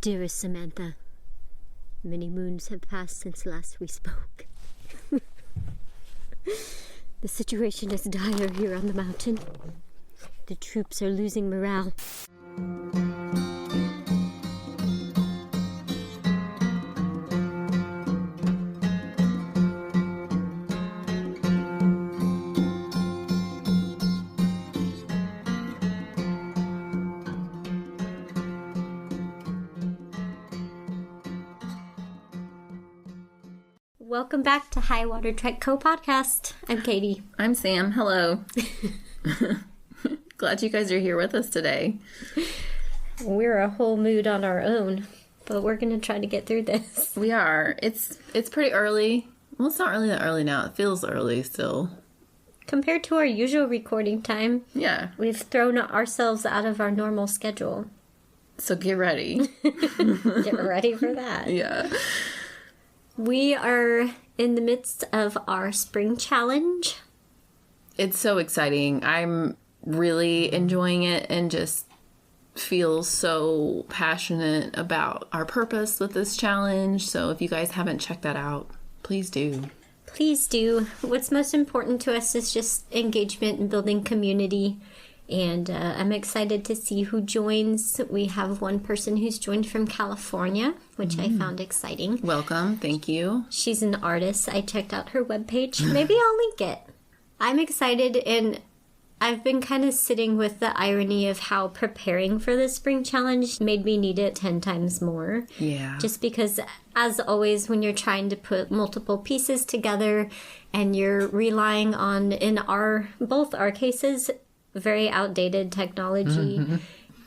Dearest Samantha, many moons have passed since last we spoke. The situation is dire here on the mountain. The troops are losing morale. Welcome back to Highwater Trek Co-Podcast. I'm Katy. I'm Sam. Hello. Glad you guys are here with us today. We're a whole mood on our own, but we're going to try to get through this. We are. It's pretty early. Well, it's not really that early now. It feels early still. Compared to our usual recording time, yeah, we've thrown ourselves out of our normal schedule. So get ready. Get ready for that. Yeah. We are in the midst of our spring challenge. It's so exciting. I'm really enjoying it and just feel so passionate about our purpose with this challenge. So if you guys haven't checked that out, please do. Please do. What's most important to us is just engagement and building community. And I'm excited to see who joins. We have one person who's joined from California, which I found exciting. Welcome. Thank you. She's an artist. I checked out her webpage. Maybe I'll link it. I'm excited, and I've been kind of sitting with the irony of how preparing for the spring challenge made me need it 10 times more. Yeah. Just because, as always, when you're trying to put multiple pieces together and you're relying on, in both our cases, very outdated technology,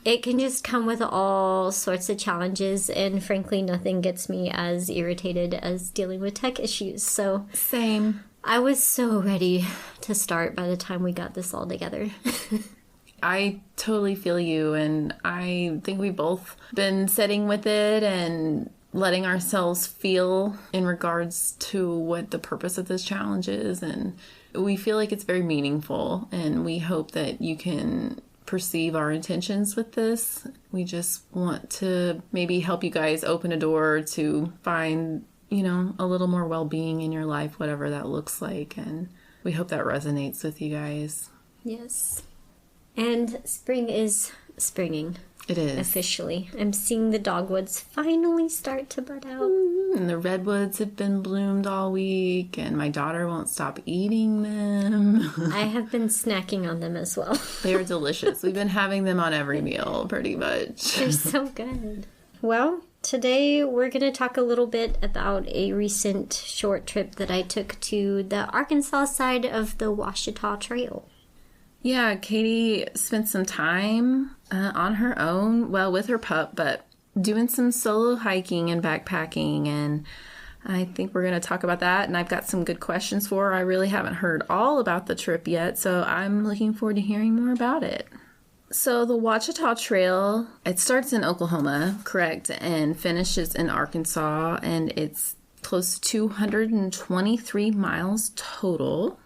it can just come with all sorts of challenges, and frankly nothing gets me as irritated as dealing with tech issues. So same. I was so ready to start by the time we got this all together. I totally feel you, and I think we've both been sitting with it and letting ourselves feel in regards to what the purpose of this challenge is, and we feel like it's very meaningful, and we hope that you can perceive our intentions with this. We just want to maybe help you guys open a door to find, a little more well-being in your life, whatever that looks like, and we hope that resonates with you guys. Yes. And spring is springing. It is. Officially. I'm seeing the dogwoods finally start to bud out. And the redwoods have been bloomed all week, and my daughter won't stop eating them. I have been snacking on them as well. They are delicious. We've been having them on every meal, pretty much. They're so good. Well, today we're going to talk a little bit about a recent short trip that I took to the Arkansas side of the Ouachita Trail. Yeah, Katy spent some time on her own, well, with her pup, but doing some solo hiking and backpacking, and I think we're going to talk about that, and I've got some good questions for her. I really haven't heard all about the trip yet, so I'm looking forward to hearing more about it. So the Ouachita Trail, it starts in Oklahoma, correct, and finishes in Arkansas, and it's close to 223 miles total.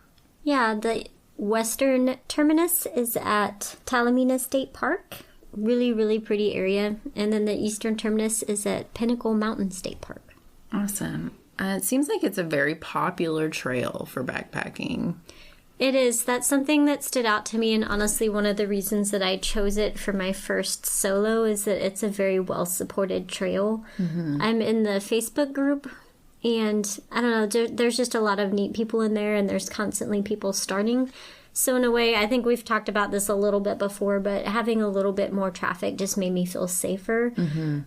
Yeah, the western terminus is at Talamina State Park. Really, really pretty area. And then the eastern terminus is at Pinnacle Mountain State Park. Awesome. It seems like it's a very popular trail for backpacking. It is. That's something that stood out to me, and honestly one of the reasons that I chose it for my first solo is that it's a very well-supported trail. I'm in the Facebook group, and I don't know, there's just a lot of neat people in there, and there's constantly people starting. So in a way, I think we've talked about this a little bit before, but having a little bit more traffic just made me feel safer.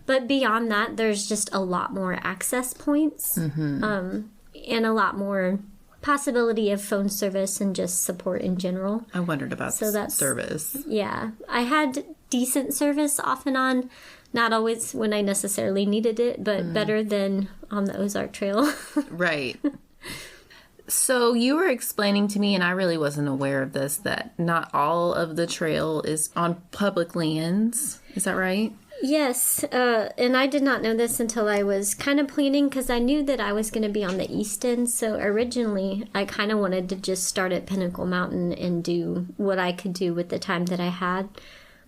But beyond that, there's just a lot more access points, and a lot more possibility of phone service and just support in general. I wondered about service. Yeah. I had decent service off and on. Not always when I necessarily needed it, but better than on the Ozark Trail. Right. So you were explaining to me, and I really wasn't aware of this, that not all of the trail is on public lands. Is that right? Yes, and I did not know this until I was kind of planning, because I knew that I was going to be on the east end, so originally I kind of wanted to just start at Pinnacle Mountain and do what I could do with the time that I had.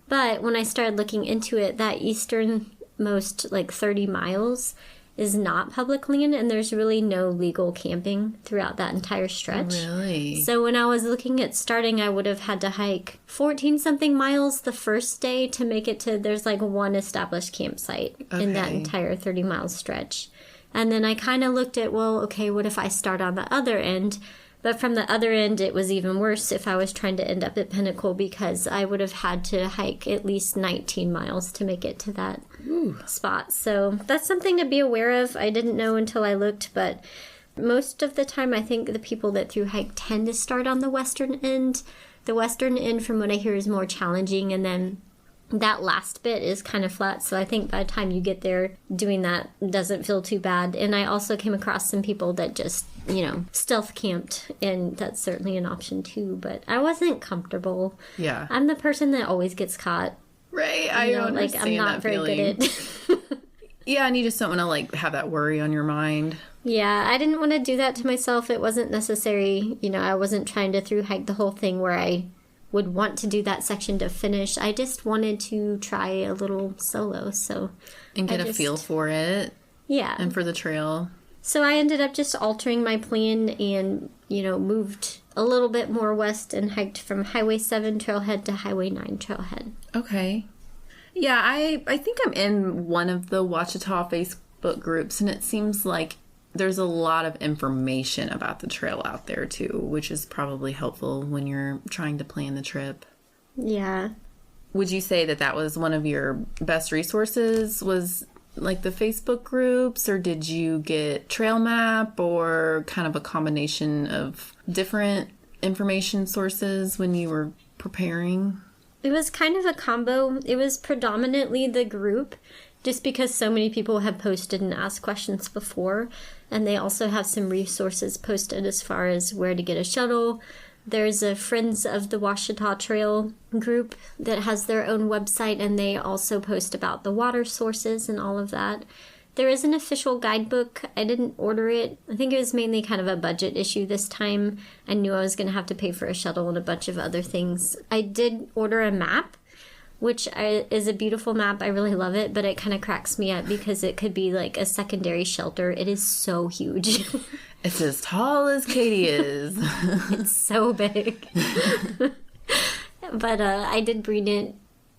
But when I started looking into it, that eastern most, like 30 miles, is not public land, and there's really no legal camping throughout that entire stretch. Really? So when I was looking at starting, I would have had to hike 14-something miles the first day to make it to, there's like one established campsite in that entire 30-mile stretch. And then I kind of looked at, well, okay, what if I start on the other end? But from the other end, it was even worse if I was trying to end up at Pinnacle, because I would have had to hike at least 19 miles to make it to that spot. So that's something to be aware of. I didn't know until I looked, but most of the time I think the people that thru hike tend to start on the western end. The western end, from what I hear, is more challenging, and then that last bit is kind of flat, so I think by the time you get there, doing that doesn't feel too bad. And I also came across some people that just, stealth camped, and that's certainly an option too, but I wasn't comfortable. Yeah. I'm the person that always gets caught. Right, I understand I'm not that very feeling. good at Yeah, and you just don't want to, have that worry on your mind. Yeah, I didn't want to do that to myself. It wasn't necessary. I wasn't trying to thru hike the whole thing where I would want to do that section to finish. I just wanted to try a little solo, so... And get a feel for it. Yeah. And for the trail. So I ended up just altering my plan and, moved a little bit more west and hiked from Highway 7 trailhead to Highway 9 trailhead. Okay. Yeah, I think I'm in one of the Ouachita Facebook groups, and it seems like there's a lot of information about the trail out there, too, which is probably helpful when you're trying to plan the trip. Yeah. Would you say that was one of your best resources, was like the Facebook groups, or did you get trail map, or kind of a combination of different information sources when you were preparing? It was kind of a combo. It was predominantly the group, just because so many people have posted and asked questions before. And they also have some resources posted as far as where to get a shuttle. There's a Friends of the Ouachita Trail group that has their own website, and they also post about the water sources and all of that. There is an official guidebook. I didn't order it. I think it was mainly kind of a budget issue this time. I knew I was going to have to pay for a shuttle and a bunch of other things. I did order a map, which is a beautiful map. I really love it, but it kind of cracks me up because it could be like a secondary shelter. It is so huge. It's as tall as Katy is. It's so big. But I did bring it,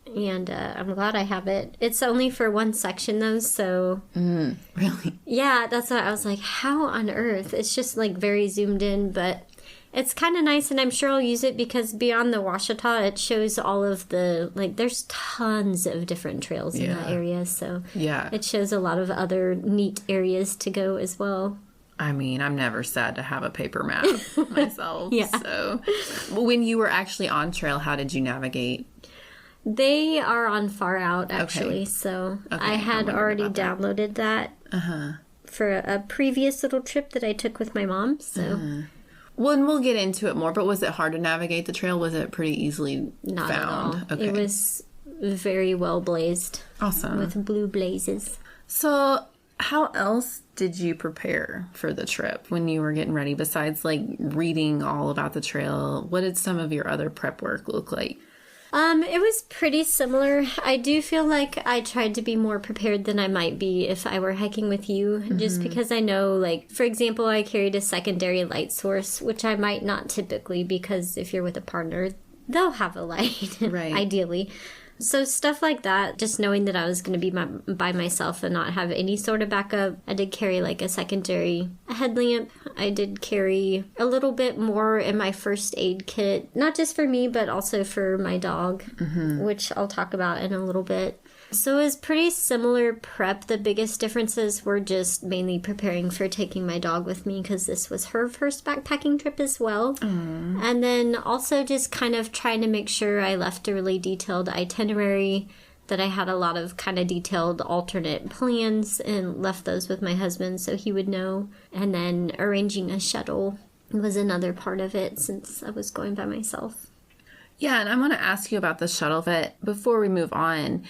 and I'm glad I have it. It's only for one section, though, so... Really? Yeah, that's what I was like, how on earth? It's just, very zoomed in, but... It's kind of nice, and I'm sure I'll use it because beyond the Ouachita, it shows all of the, there's tons of different trails in that area, so it shows a lot of other neat areas to go as well. I mean, I'm never sad to have a paper map myself. Yeah. So, when you were actually on trail, how did you navigate? They are on Far Out, actually, so I had already downloaded that for a previous little trip that I took with my mom, so... Well, and we'll get into it more, but was it hard to navigate the trail? Was it pretty easily Not found? At all. Okay. It was very well blazed. Awesome. With blue blazes. So, how else did you prepare for the trip when you were getting ready? Besides, reading all about the trail, what did some of your other prep work look like? It was pretty similar. I do feel like I tried to be more prepared than I might be if I were hiking with you, just because I know, for example, I carried a secondary light source, which I might not typically, because if you're with a partner, they'll have a light, right? Ideally. So stuff like that, just knowing that I was going to be by myself and not have any sort of backup. I did carry a secondary headlamp. I did carry a little bit more in my first aid kit, not just for me, but also for my dog, which I'll talk about in a little bit. So it was pretty similar prep. The biggest differences were just mainly preparing for taking my dog with me because this was her first backpacking trip as well. And then also just kind of trying to make sure I left a really detailed itinerary, that I had a lot of kind of detailed alternate plans and left those with my husband so he would know. And then arranging a shuttle was another part of it since I was going by myself. Yeah, and I want to ask you about the shuttle, but before we move on...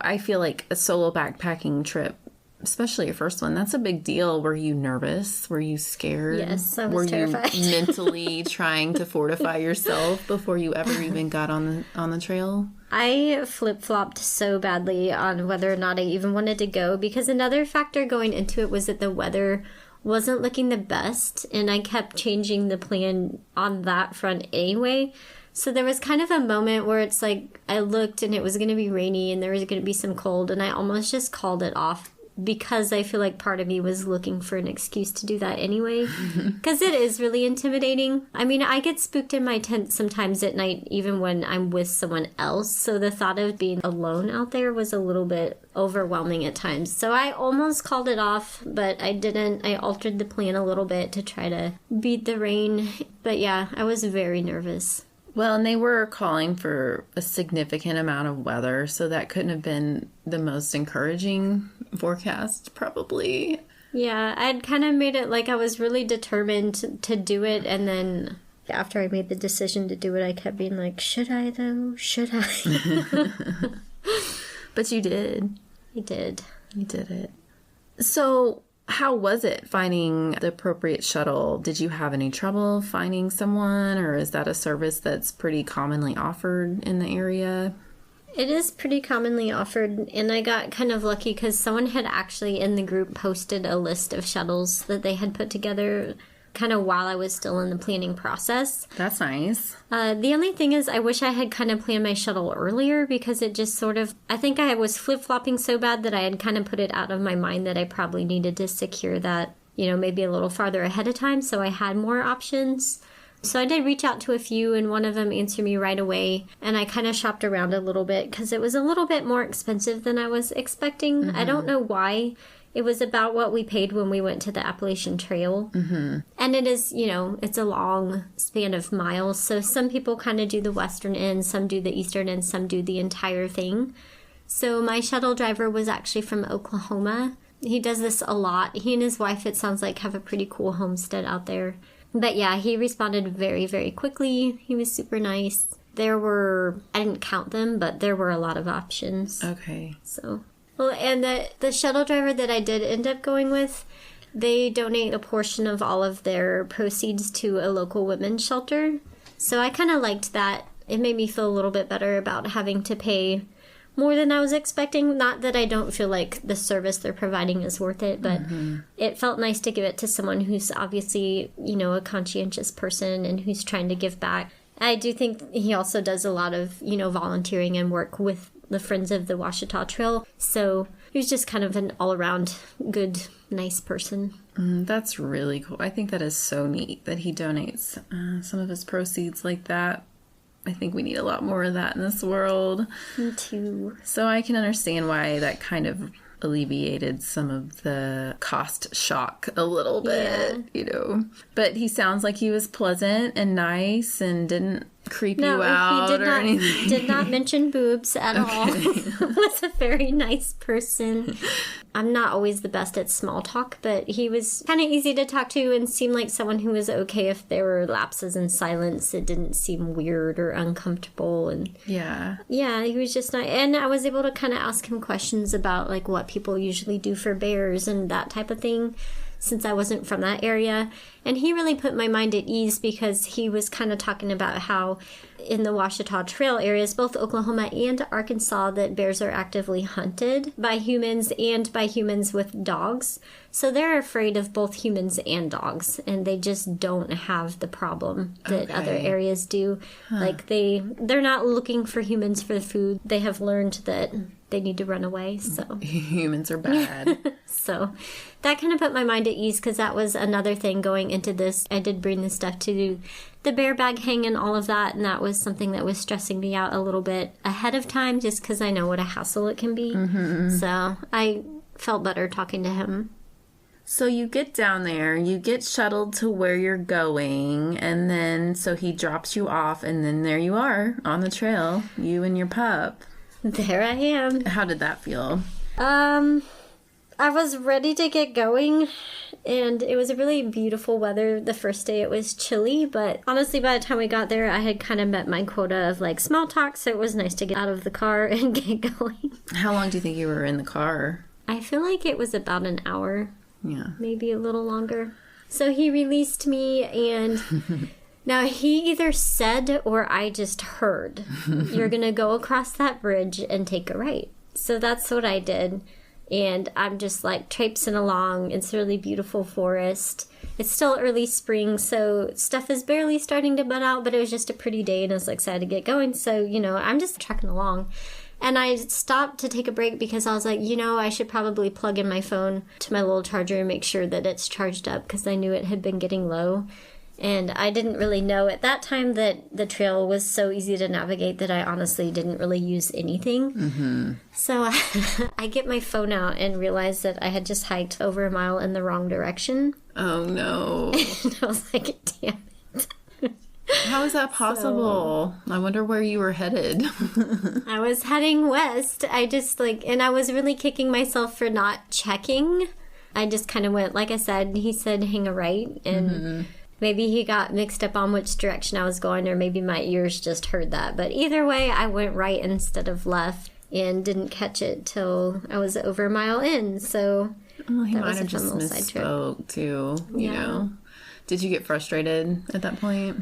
I feel like a solo backpacking trip especially your first one, that's a big deal. Were you nervous? Were you scared? Yes, I was terrified. Were you mentally trying to fortify yourself before you ever even got on the trail? I flip-flopped so badly on whether or not I even wanted to go, because another factor going into it was that the weather wasn't looking the best, and I kept changing the plan on that front anyway. So there was kind of a moment where it's like I looked and it was going to be rainy and there was going to be some cold, and I almost just called it off because I feel like part of me was looking for an excuse to do that anyway, because it is really intimidating. I mean, I get spooked in my tent sometimes at night, even when I'm with someone else. So the thought of being alone out there was a little bit overwhelming at times. So I almost called it off, but I didn't. I altered the plan a little bit to try to beat the rain. But yeah, I was very nervous. Well, and they were calling for a significant amount of weather, so that couldn't have been the most encouraging forecast, probably. Yeah, I'd kind of made it like I was really determined to do it, and then after I made the decision to do it, I kept being like, should I though? Should I? But you did. I did. You did it. So how was it finding the appropriate shuttle? Did you have any trouble finding someone, or is that a service that's pretty commonly offered in the area? It is pretty commonly offered, and I got kind of lucky because someone had actually in the group posted a list of shuttles that they had put together kind of while I was still in the planning process. That's nice. The only thing is I wish I had kind of planned my shuttle earlier, because it just sort of, I think I was flip-flopping so bad that I had kind of put it out of my mind that I probably needed to secure that, you know, maybe a little farther ahead of time so I had more options. So I did reach out to a few, and one of them answered me right away, and I kind of shopped around a little bit because it was a little bit more expensive than I was expecting. I don't know why. It was about what we paid when we went to the Appalachian Trail. And it is, you know, it's a long span of miles. So some people kind of do the western end, some do the eastern end, some do the entire thing. So my shuttle driver was actually from Oklahoma. He does this a lot. He and his wife, it sounds like, have a pretty cool homestead out there. But yeah, he responded very, very quickly. He was super nice. There were, I didn't count them, but there were a lot of options. Okay. So... Well, and the shuttle driver that I did end up going with, they donate a portion of all of their proceeds to a local women's shelter. So I kind of liked that. It made me feel a little bit better about having to pay more than I was expecting. Not that I don't feel like the service they're providing is worth it, but it felt nice to give it to someone who's obviously, you know, a conscientious person and who's trying to give back. I do think he also does a lot of, you know, volunteering and work with the Friends of the Ouachita Trail. So he was just kind of an all-around good, nice person. That's really cool. I think that is so neat that he donates some of his proceeds like that. I think we need a lot more of that in this world. Me too. So I can understand why that kind of alleviated some of the cost shock a little bit, you know. But he sounds like he was pleasant and nice and didn't creep you out or anything. He did not mention boobs at all. Was a very nice person. I'm not always the best at small talk, but he was kind of easy to talk to and seemed like someone who was okay if there were lapses in silence. It didn't seem weird or uncomfortable. And yeah, he was just nice. And I was able to kind of ask him questions about like what people usually do for bears and that type of thing, since I wasn't from that area. And he really put my mind at ease because he was kind of talking about how in the Ouachita Trail areas, both Oklahoma and Arkansas, that bears are actively hunted by humans and by humans with dogs. So they're afraid of both humans and dogs, and they just don't have the problem that other areas do. Like they're not looking for humans for the food. They have learned that they need to run away. So humans are bad. So that kind of put my mind at ease because that was another thing going into this. I did bring the stuff to do the bear bag hang and all of that, and that was something that was stressing me out a little bit ahead of time just because I know what a hassle it can be. So I felt better talking to him. So you get down there, you get shuttled to where you're going, and then so he drops you off, and then there you are on the trail, you and your pup. There I am. How did that feel? I was ready to get going, and it was a really beautiful weather. The first day it was chilly, but honestly by the time we got there I had kind of met my quota of like small talk, so it was nice to get out of the car and get going. How long do you think you were in the car? I feel like it was about an hour. Yeah. Maybe a little longer. So he released me, and now he either said or I just heard, you're going to go across that bridge and take a right. So that's what I did. And I'm just like traipsing along. It's a really beautiful forest. It's still early spring, so stuff is barely starting to bud out, but it was just a pretty day and I was excited to get going. So, you know, I'm just trekking along. And I stopped to take a break because I was like, you know, I should probably plug in my phone to my little charger and make sure that it's charged up because I knew it had been getting low. And I didn't really know at that time that the trail was so easy to navigate that I honestly didn't really use anything. Mm-hmm. So I get my phone out and realize that I had just hiked over a mile in the wrong direction. Oh, no. And I was like, damn it. How is that possible? I wonder where you were headed. I was heading west. And I was really kicking myself for not checking. I just kind of went, like I said, he said hang a right, and maybe he got mixed up on which direction I was going, or maybe my ears just heard that. But either way, I went right instead of left and didn't catch it till I was over a mile in. So well, he might have just misspoke too, you know. Did you get frustrated at that point?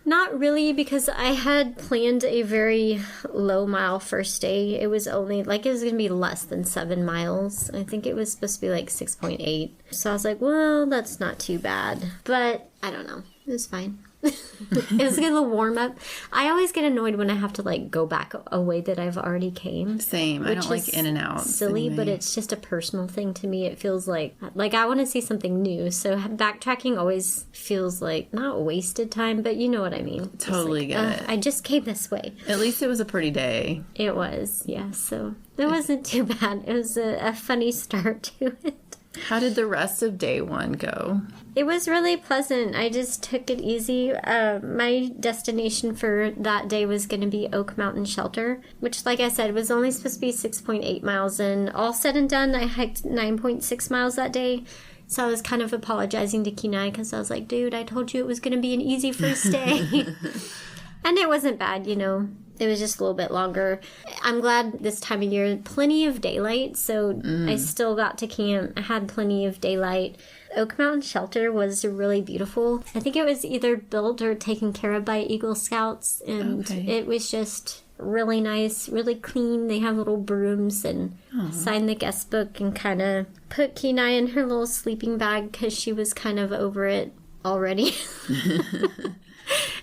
Not really, because I had planned a very low mile first day. It was only, like, it was going to be less than 7 miles. I think it was supposed to be, like, 6.8. So I was like, well, that's not too bad. But, I don't know. It was fine. It was a good little warm-up. I always get annoyed when I have to, like, go back a way that I've already came. Same. I don't like in and out. Silly, anyway. But it's just a personal thing to me. It feels like I want to see something new. So backtracking always feels like, not wasted time, but you know what I mean. Totally get it. I just came this way. At least it was a pretty day. It was, yeah. So it wasn't too bad. It was a funny start to it. How did the rest of day 1 go? It was really pleasant. I just took it easy. My destination for that day was going to be Oak Mountain Shelter, which, like I said, was only supposed to be 6.8 miles. And all said and done, I hiked 9.6 miles that day. So I was kind of apologizing to Kenai because I was like, dude, I told you it was going to be an easy first day. And it wasn't bad, you know. It was just a little bit longer. I'm glad this time of year, plenty of daylight, so I still got to camp. I had plenty of daylight. Oak Mountain Shelter was really beautiful. I think it was either built or taken care of by Eagle Scouts, and it was just really nice, really clean. They have little brooms and signed the guest book and kind of put Kenai in her little sleeping bag because she was kind of over it already.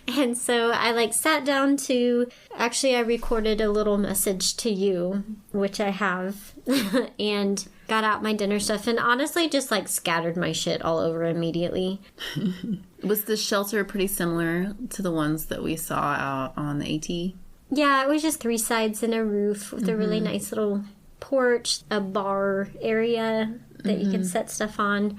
And so I sat down to, actually I recorded a little message to you, which I have, and got out my dinner stuff and honestly just scattered my shit all over immediately. Was the shelter pretty similar to the ones that we saw out on the AT? Yeah, it was just 3 sides and a roof with a really nice little porch, a bar area that you could set stuff on.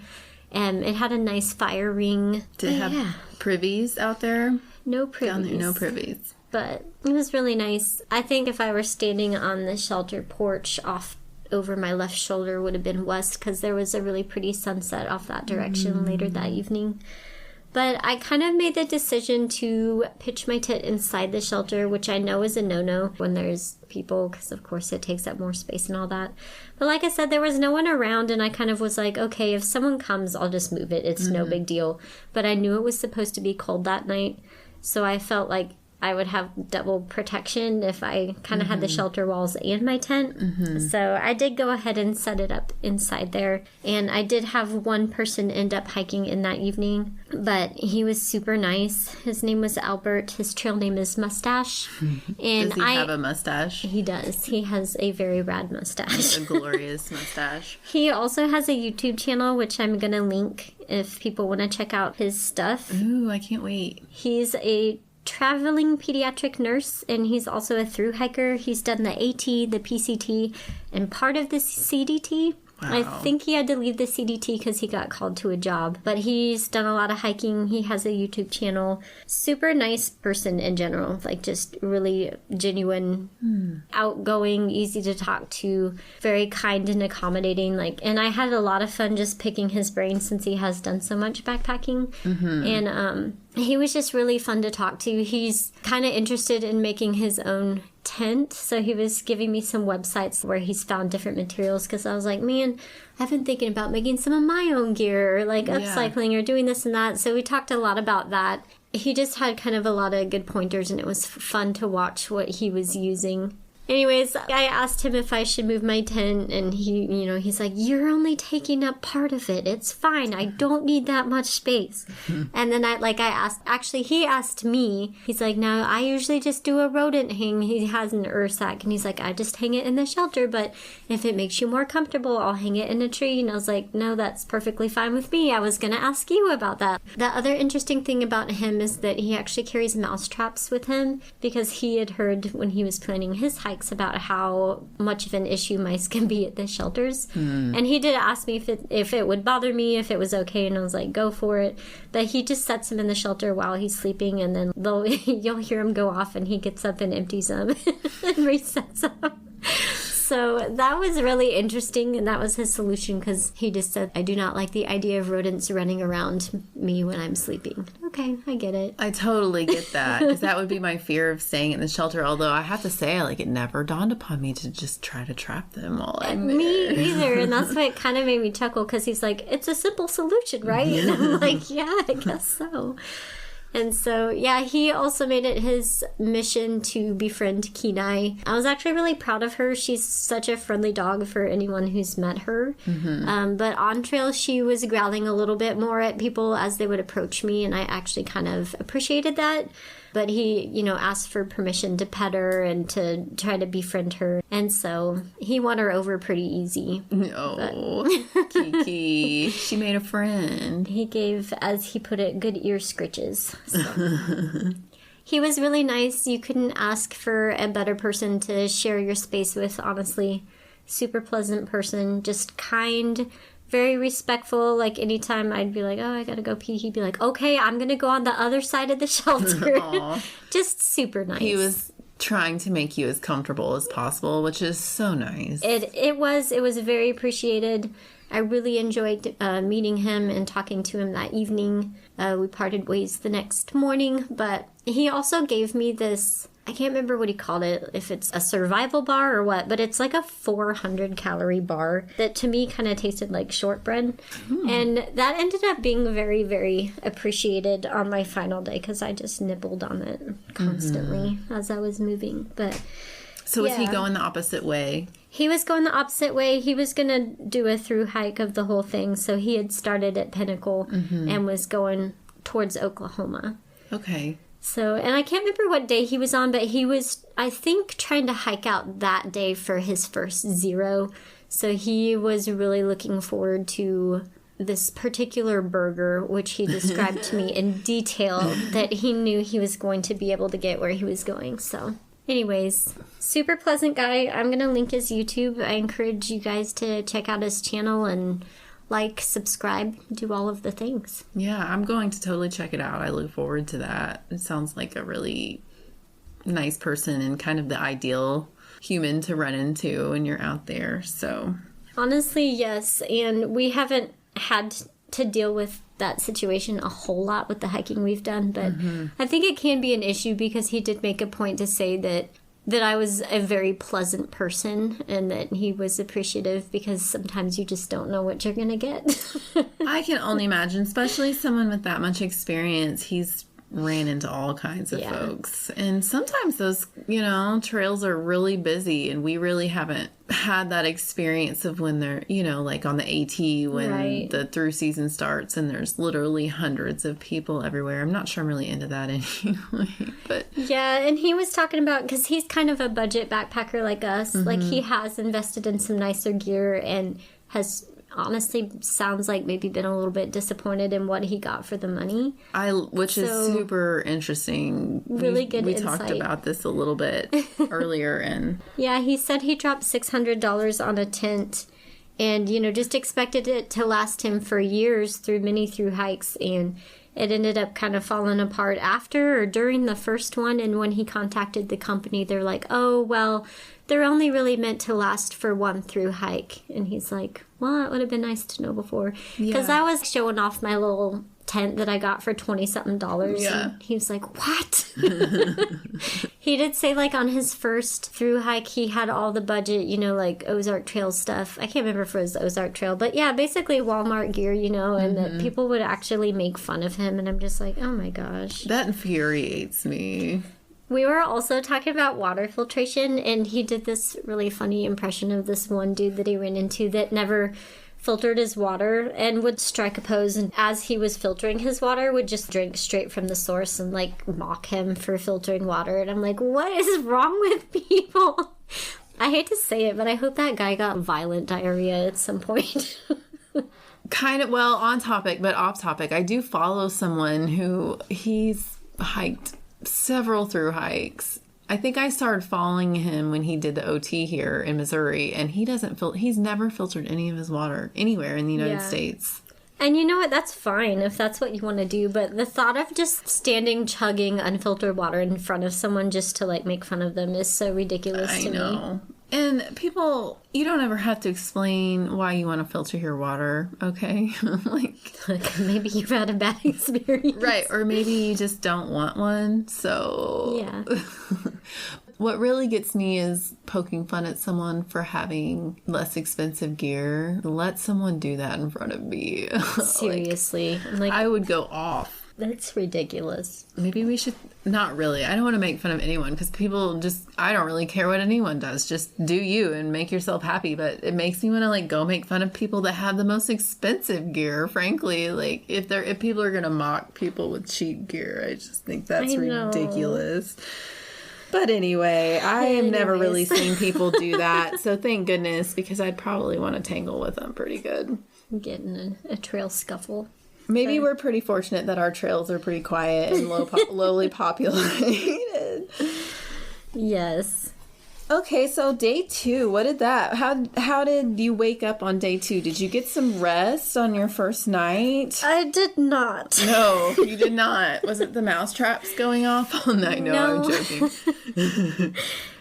It had a nice fire ring. Did it have privies out there? No privies. Down there, no privies. But it was really nice. I think if I were standing on the shelter porch off over my left shoulder would have been west because there was a really pretty sunset off that direction later that evening. But I kind of made the decision to pitch my tent inside the shelter, which I know is a no-no when there's people, because of course it takes up more space and all that. But like I said, there was no one around, and I kind of was like, okay, if someone comes, I'll just move it. It's no big deal. But I knew it was supposed to be cold that night, so I felt like I would have double protection if I kind of had the shelter walls and my tent. So I did go ahead and set it up inside there. And I did have one person end up hiking in that evening, but he was super nice. His name was Albert. His trail name is Mustache. And does he have a mustache? He does. He has a very rad mustache. A glorious mustache. He also has a YouTube channel, which I'm going to link if people want to check out his stuff. Ooh, I can't wait. He's a traveling pediatric nurse, and he's also a thru hiker. He's done the AT, the PCT, and part of the CDT. Wow. I think he had to leave the CDT because he got called to a job, but he's done a lot of hiking. He has a YouTube channel. Super nice person in general, just really genuine, outgoing, easy to talk to, very kind and accommodating. And I had a lot of fun just picking his brain since he has done so much backpacking. And he was just really fun to talk to. He's kind of interested in making his own tent, so he was giving me some websites where he's found different materials, because I was like, man, I've been thinking about making some of my own gear, or like upcycling or doing this and that. So we talked a lot about that. He just had kind of a lot of good pointers, and it was fun to watch what he was using. Anyways, I asked him if I should move my tent, and he's like, you're only taking up part of it. It's fine. I don't need that much space. And then he asked me, he's like, no, I usually just do a rodent hang. He has an sack, and he's like, I just hang it in the shelter, but if it makes you more comfortable, I'll hang it in a tree. And I was like, no, that's perfectly fine with me. I was going to ask you about that. The other interesting thing about him is that he actually carries mouse traps with him, because he had heard when he was planning his hike about how much of an issue mice can be at the shelters. And he did ask me if it would bother me, if it was okay, and I was like, go for it. But he just sets them in the shelter while he's sleeping, and then you'll hear him go off, and he gets up and empties them and resets them. So that was really interesting, and that was his solution, because he just said, I do not like the idea of rodents running around me when I'm sleeping. Okay, I get it. I totally get that, because that would be my fear of staying in the shelter, although I have to say, it never dawned upon me to just try to trap them while I'm there. Me either, and that's why it kind of made me chuckle, because he's like, it's a simple solution, right? And I'm like, yeah, I guess so. And so, yeah, he also made it his mission to befriend Kenai. I was actually really proud of her. She's such a friendly dog for anyone who's met her. But on trail, she was growling a little bit more at people as they would approach me, and I actually kind of appreciated that. But he, asked for permission to pet her and to try to befriend her. And so he won her over pretty easy. No, Kiki. She made a friend. He gave, as he put it, good ear scritches. So. He was really nice. You couldn't ask for a better person to share your space with, honestly. Super pleasant person, just kind, very respectful. Like, anytime I'd be like, oh, I gotta go pee, he'd be like, okay, I'm gonna go on the other side of the shelter. Just super nice. He was trying to make you as comfortable as possible, which is so nice. It was very appreciated. I really enjoyed meeting him and talking to him that evening. We parted ways the next morning, but he also gave me this, I can't remember what he called it, if it's a survival bar or what, but it's like a 400-calorie bar that to me kind of tasted like shortbread. And that ended up being very, very appreciated on my final day, because I just nibbled on it constantly as I was moving. But so was he going the opposite way? He was going the opposite way. He was going to do a through hike of the whole thing. So he had started at Pinnacle and was going towards Oklahoma. Okay. So, and I can't remember what day he was on, but he was, I think, trying to hike out that day for his first 0. So he was really looking forward to this particular burger, which he described to me in detail, that he knew he was going to be able to get where he was going. So anyways, super pleasant guy. I'm going to link his YouTube. I encourage you guys to check out his channel and like, subscribe, do all of the things. Yeah, I'm going to totally check it out. I look forward to that. It sounds like a really nice person and kind of the ideal human to run into when you're out there. So honestly, yes. And we haven't had to deal with that situation a whole lot with the hiking we've done, but I think it can be an issue, because he did make a point to say that I was a very pleasant person and that he was appreciative, because sometimes you just don't know what you're going to get. I can only imagine, especially someone with that much experience. He's ran into all kinds of folks. And sometimes those, trails are really busy, and we really haven't had that experience of when they're, like on the AT when the through season starts and there's literally hundreds of people everywhere. I'm not sure I'm really into that anyway. But yeah, and he was talking about, because he's kind of a budget backpacker like us. Like, he has invested in some nicer gear and has honestly, sounds like maybe been a little bit disappointed in what he got for the money. Which is super interesting. Really good We insight. talked about this a little bit earlier. And yeah, he said he dropped $600 on a tent and, just expected it to last him for years through many through hikes. And it ended up kind of falling apart after or during the first one. And when he contacted the company, they're like, oh, well, they're only really meant to last for one through hike. And he's like, well, it would have been nice to know before. Because I was showing off my little tent that I got for $20-something. Yeah. And he was like, what? He did say, like, on his first through hike, he had all the budget, you know, like Ozark Trail stuff. I can't remember if it was Ozark Trail, but yeah, basically Walmart gear, you know, and that people would actually make fun of him. And I'm just like, oh my gosh. That infuriates me. We were also talking about water filtration, and he did this really funny impression of this one dude that he ran into that never filtered his water and would strike a pose, and as he was filtering his water would just drink straight from the source and like mock him for filtering water. And I'm like, what is wrong with people? I hate to say it, but I hope that guy got violent diarrhea at some point. Kind of, well, on topic, but off topic. I do follow someone who he's hiked several through hikes. I think I started following him when he did the OT here in Missouri, and he's never filtered any of his water anywhere in the United States. And you know what? That's fine if that's what you want to do, but the thought of just standing chugging unfiltered water in front of someone just to like make fun of them is so ridiculous to me. And people, you don't ever have to explain why you want to filter your water, okay? like maybe you've had a bad experience. Right, or maybe you just don't want one, so... Yeah. What really gets me is poking fun at someone for having less expensive gear. Let someone do that in front of me. Seriously. I would go off. That's ridiculous. Maybe we should... Not really. I don't want to make fun of anyone because people just... I don't really care what anyone does. Just do you and make yourself happy. But it makes me want to like go make fun of people that have the most expensive gear, frankly. Like if people are going to mock people with cheap gear, I just think that's ridiculous. But anyway, I have never really seen people do that. So thank goodness, because I'd probably want to tangle with them pretty good. Get in a trail scuffle. Maybe we're pretty fortunate that our trails are pretty quiet and lowly populated. Yes. Okay, so day 2, what did that? How did you wake up on day 2? Did you get some rest on your first night? I did not. No, you did not. Was it the mouse traps going off all night? No, I'm joking.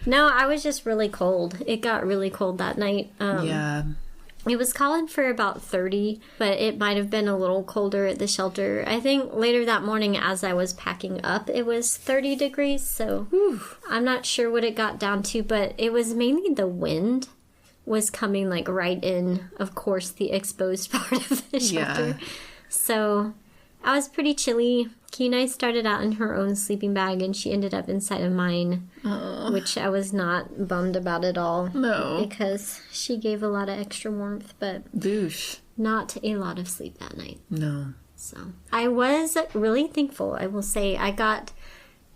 No, I was just really cold. It got really cold that night. Yeah. It was calling for about 30, but it might have been a little colder at the shelter. I think later that morning as I was packing up, it was 30 degrees, so I'm not sure what it got down to, but it was mainly the wind was coming like right in, of course, the exposed part of the shelter. Yeah. So I was pretty chilly. Key and I started out in her own sleeping bag, and she ended up inside of mine, which I was not bummed about at all. No. Because she gave a lot of extra warmth, but Boosh. Not a lot of sleep that night. No. So I was really thankful. I will say I got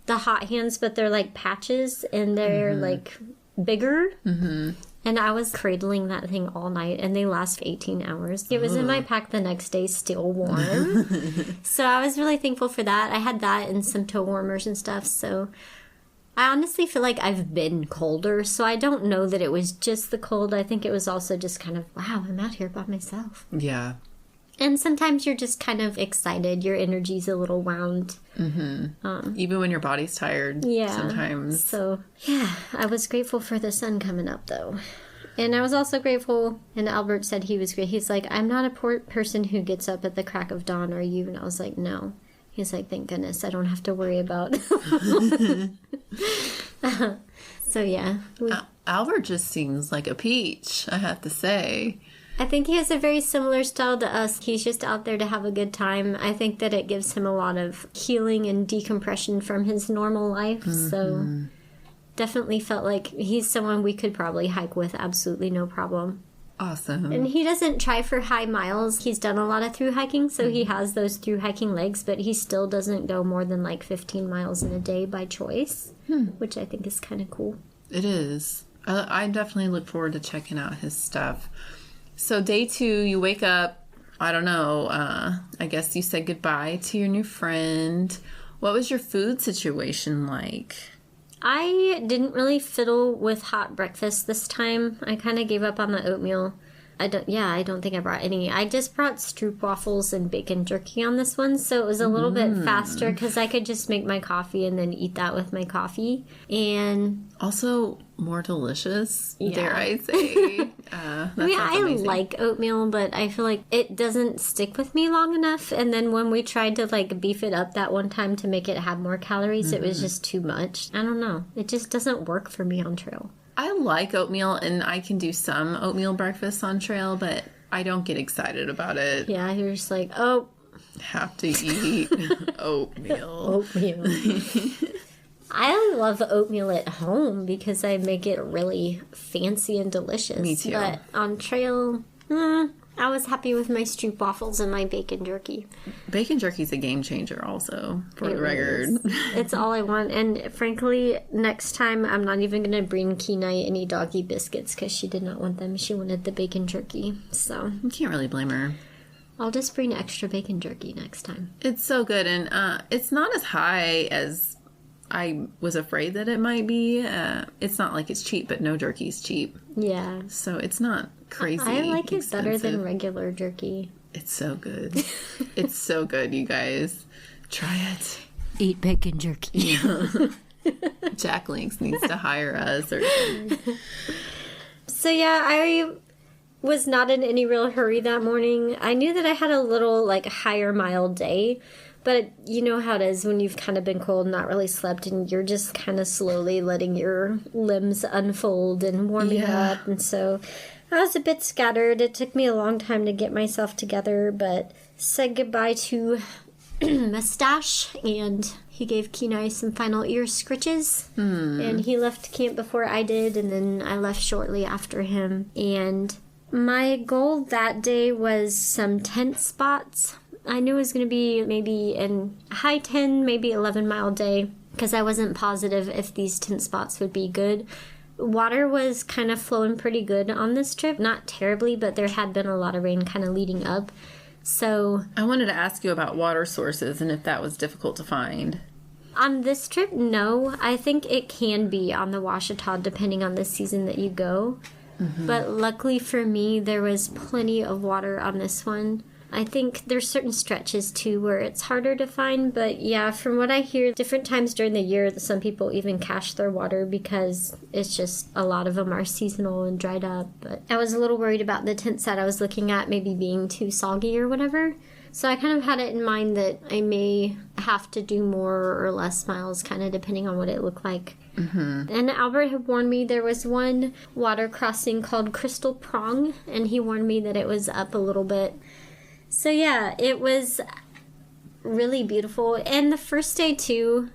the hot hands, but they're like patches, and they're like bigger. Mm-hmm. And I was cradling that thing all night, and they last 18 hours. It was in my pack the next day, still warm. So I was really thankful for that. I had that and some toe warmers and stuff. So I honestly feel like I've been colder. So I don't know that it was just the cold. I think it was also just kind of, wow, I'm out here by myself. Yeah. And sometimes you're just kind of excited. Your energy's a little wound. Mm-hmm. Even when your body's tired. Yeah. Sometimes. So, yeah. I was grateful for the sun coming up, though. And I was also grateful, and Albert said he was great. He's like, I'm not a poor person who gets up at the crack of dawn, are you? And I was like, no. He's like, thank goodness, I don't have to worry about. So, yeah. Albert just seems like a peach, I have to say. I think he has a very similar style to us. He's just out there to have a good time. I think that it gives him a lot of healing and decompression from his normal life. Mm-hmm. So definitely felt like he's someone we could probably hike with absolutely no problem. Awesome. And he doesn't try for high miles. He's done a lot of through hiking, so he has those through hiking legs, but he still doesn't go more than like 15 miles in a day by choice, which I think is kind of cool. It is. I definitely look forward to checking out his stuff. So day 2, you wake up, I don't know, I guess you said goodbye to your new friend. What was your food situation like? I didn't really fiddle with hot breakfast this time. I kind of gave up on the oatmeal. I don't think I brought any. I just brought stroopwafels and bacon jerky on this one, so it was a little bit faster because I could just make my coffee and then eat that with my coffee. And also more delicious, dare I say. I like oatmeal, but I feel like it doesn't stick with me long enough. And then when we tried to like beef it up that one time to make it have more calories, it was just too much. I don't know. It just doesn't work for me on trail. I like oatmeal, and I can do some oatmeal breakfast on trail, but I don't get excited about it. Yeah, you're just like, oh. Have to eat oatmeal. I love oatmeal at home because I make it really fancy and delicious. Me too. But on trail, I was happy with my stroopwafels and my bacon jerky. Bacon jerky's a game changer also, for the record. It's all I want. And frankly, next time I'm not even going to bring Kenai any doggy biscuits because she did not want them. She wanted the bacon jerky. So you can't really blame her. I'll just bring extra bacon jerky next time. It's so good. And it's not as high as I was afraid that it might be. It's not like it's cheap, but no jerky's cheap. Yeah. So it's not crazy I like it expensive. better than regular jerky. It's so good. It's so good, you guys. Try it. Eat bacon jerky. Yeah. Jack Links needs to hire us or something. So yeah, I was not in any real hurry that morning. I knew that I had a little like higher mile day. But you know how it is when you've kind of been cold, not really slept, and you're just kind of slowly letting your limbs unfold and warming up. And so I was a bit scattered. It took me a long time to get myself together, but said goodbye to Mustache, and he gave Kenai some final ear scritches. And he left camp before I did, and then I left shortly after him. And my goal that day was some tent spots. I knew it was going to be maybe a high 10, maybe 11-mile day because I wasn't positive if these tent spots would be good. Water was kind of flowing pretty good on this trip. Not terribly, but there had been a lot of rain kind of leading up. So I wanted to ask you about water sources and if that was difficult to find. On this trip, no. I think it can be on the Ouachita depending on the season that you go. But luckily for me, there was plenty of water on this one. I think there's certain stretches, too, where it's harder to find. But, yeah, from what I hear, different times during the year, some people even cache their water because it's just a lot of them are seasonal and dried up. But I was a little worried about the tent set I was looking at maybe being too soggy or whatever. So I kind of had it in mind that I may have to do more or less miles, kind of depending on what it looked like. And Albert had warned me there was one water crossing called Crystal Prong, and he warned me that it was up a little bit. So yeah, it was really beautiful. And the first day too,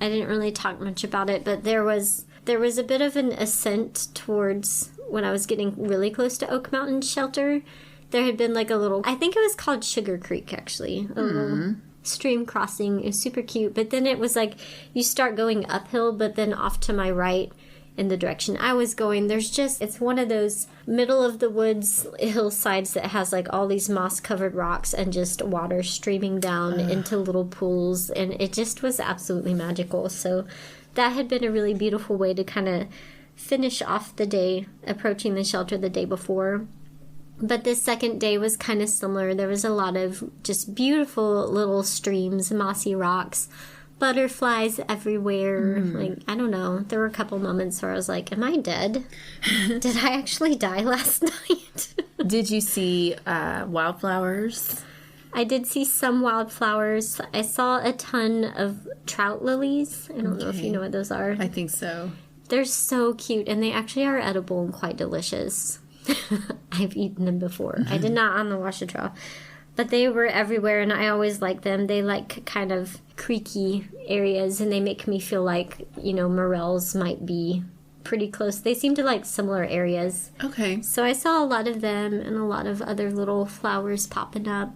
I didn't really talk much about it, but there was a bit of an ascent towards when I was getting really close to Oak Mountain Shelter. There had been like a little, I think it was called Sugar Creek actually, a little stream crossing. It was super cute, but then it was like you start going uphill, but then off to my right in the direction I was going, it's one of those middle of the woods hillsides that has like all these moss covered rocks and just water streaming down into little pools, and it just was absolutely magical. So that had been a really beautiful way to kind of finish off the day, approaching the shelter the day before. But this second day was kind of similar. There was a lot of just beautiful little streams, mossy rocks, butterflies everywhere. Like, I don't know. There were a couple moments where I was like, am I dead? Did I actually die last night? Did you see wildflowers? I did see some wildflowers. I saw a ton of trout lilies. I don't know if you know what those are. I think so. They're so cute, and they actually are edible and quite delicious. I've eaten them before. I did not on the Ouachita. But they were everywhere, and I always like them. They like kind of creaky areas, and they make me feel like, morels might be pretty close. They seem to like similar areas. Okay. So I saw a lot of them and a lot of other little flowers popping up.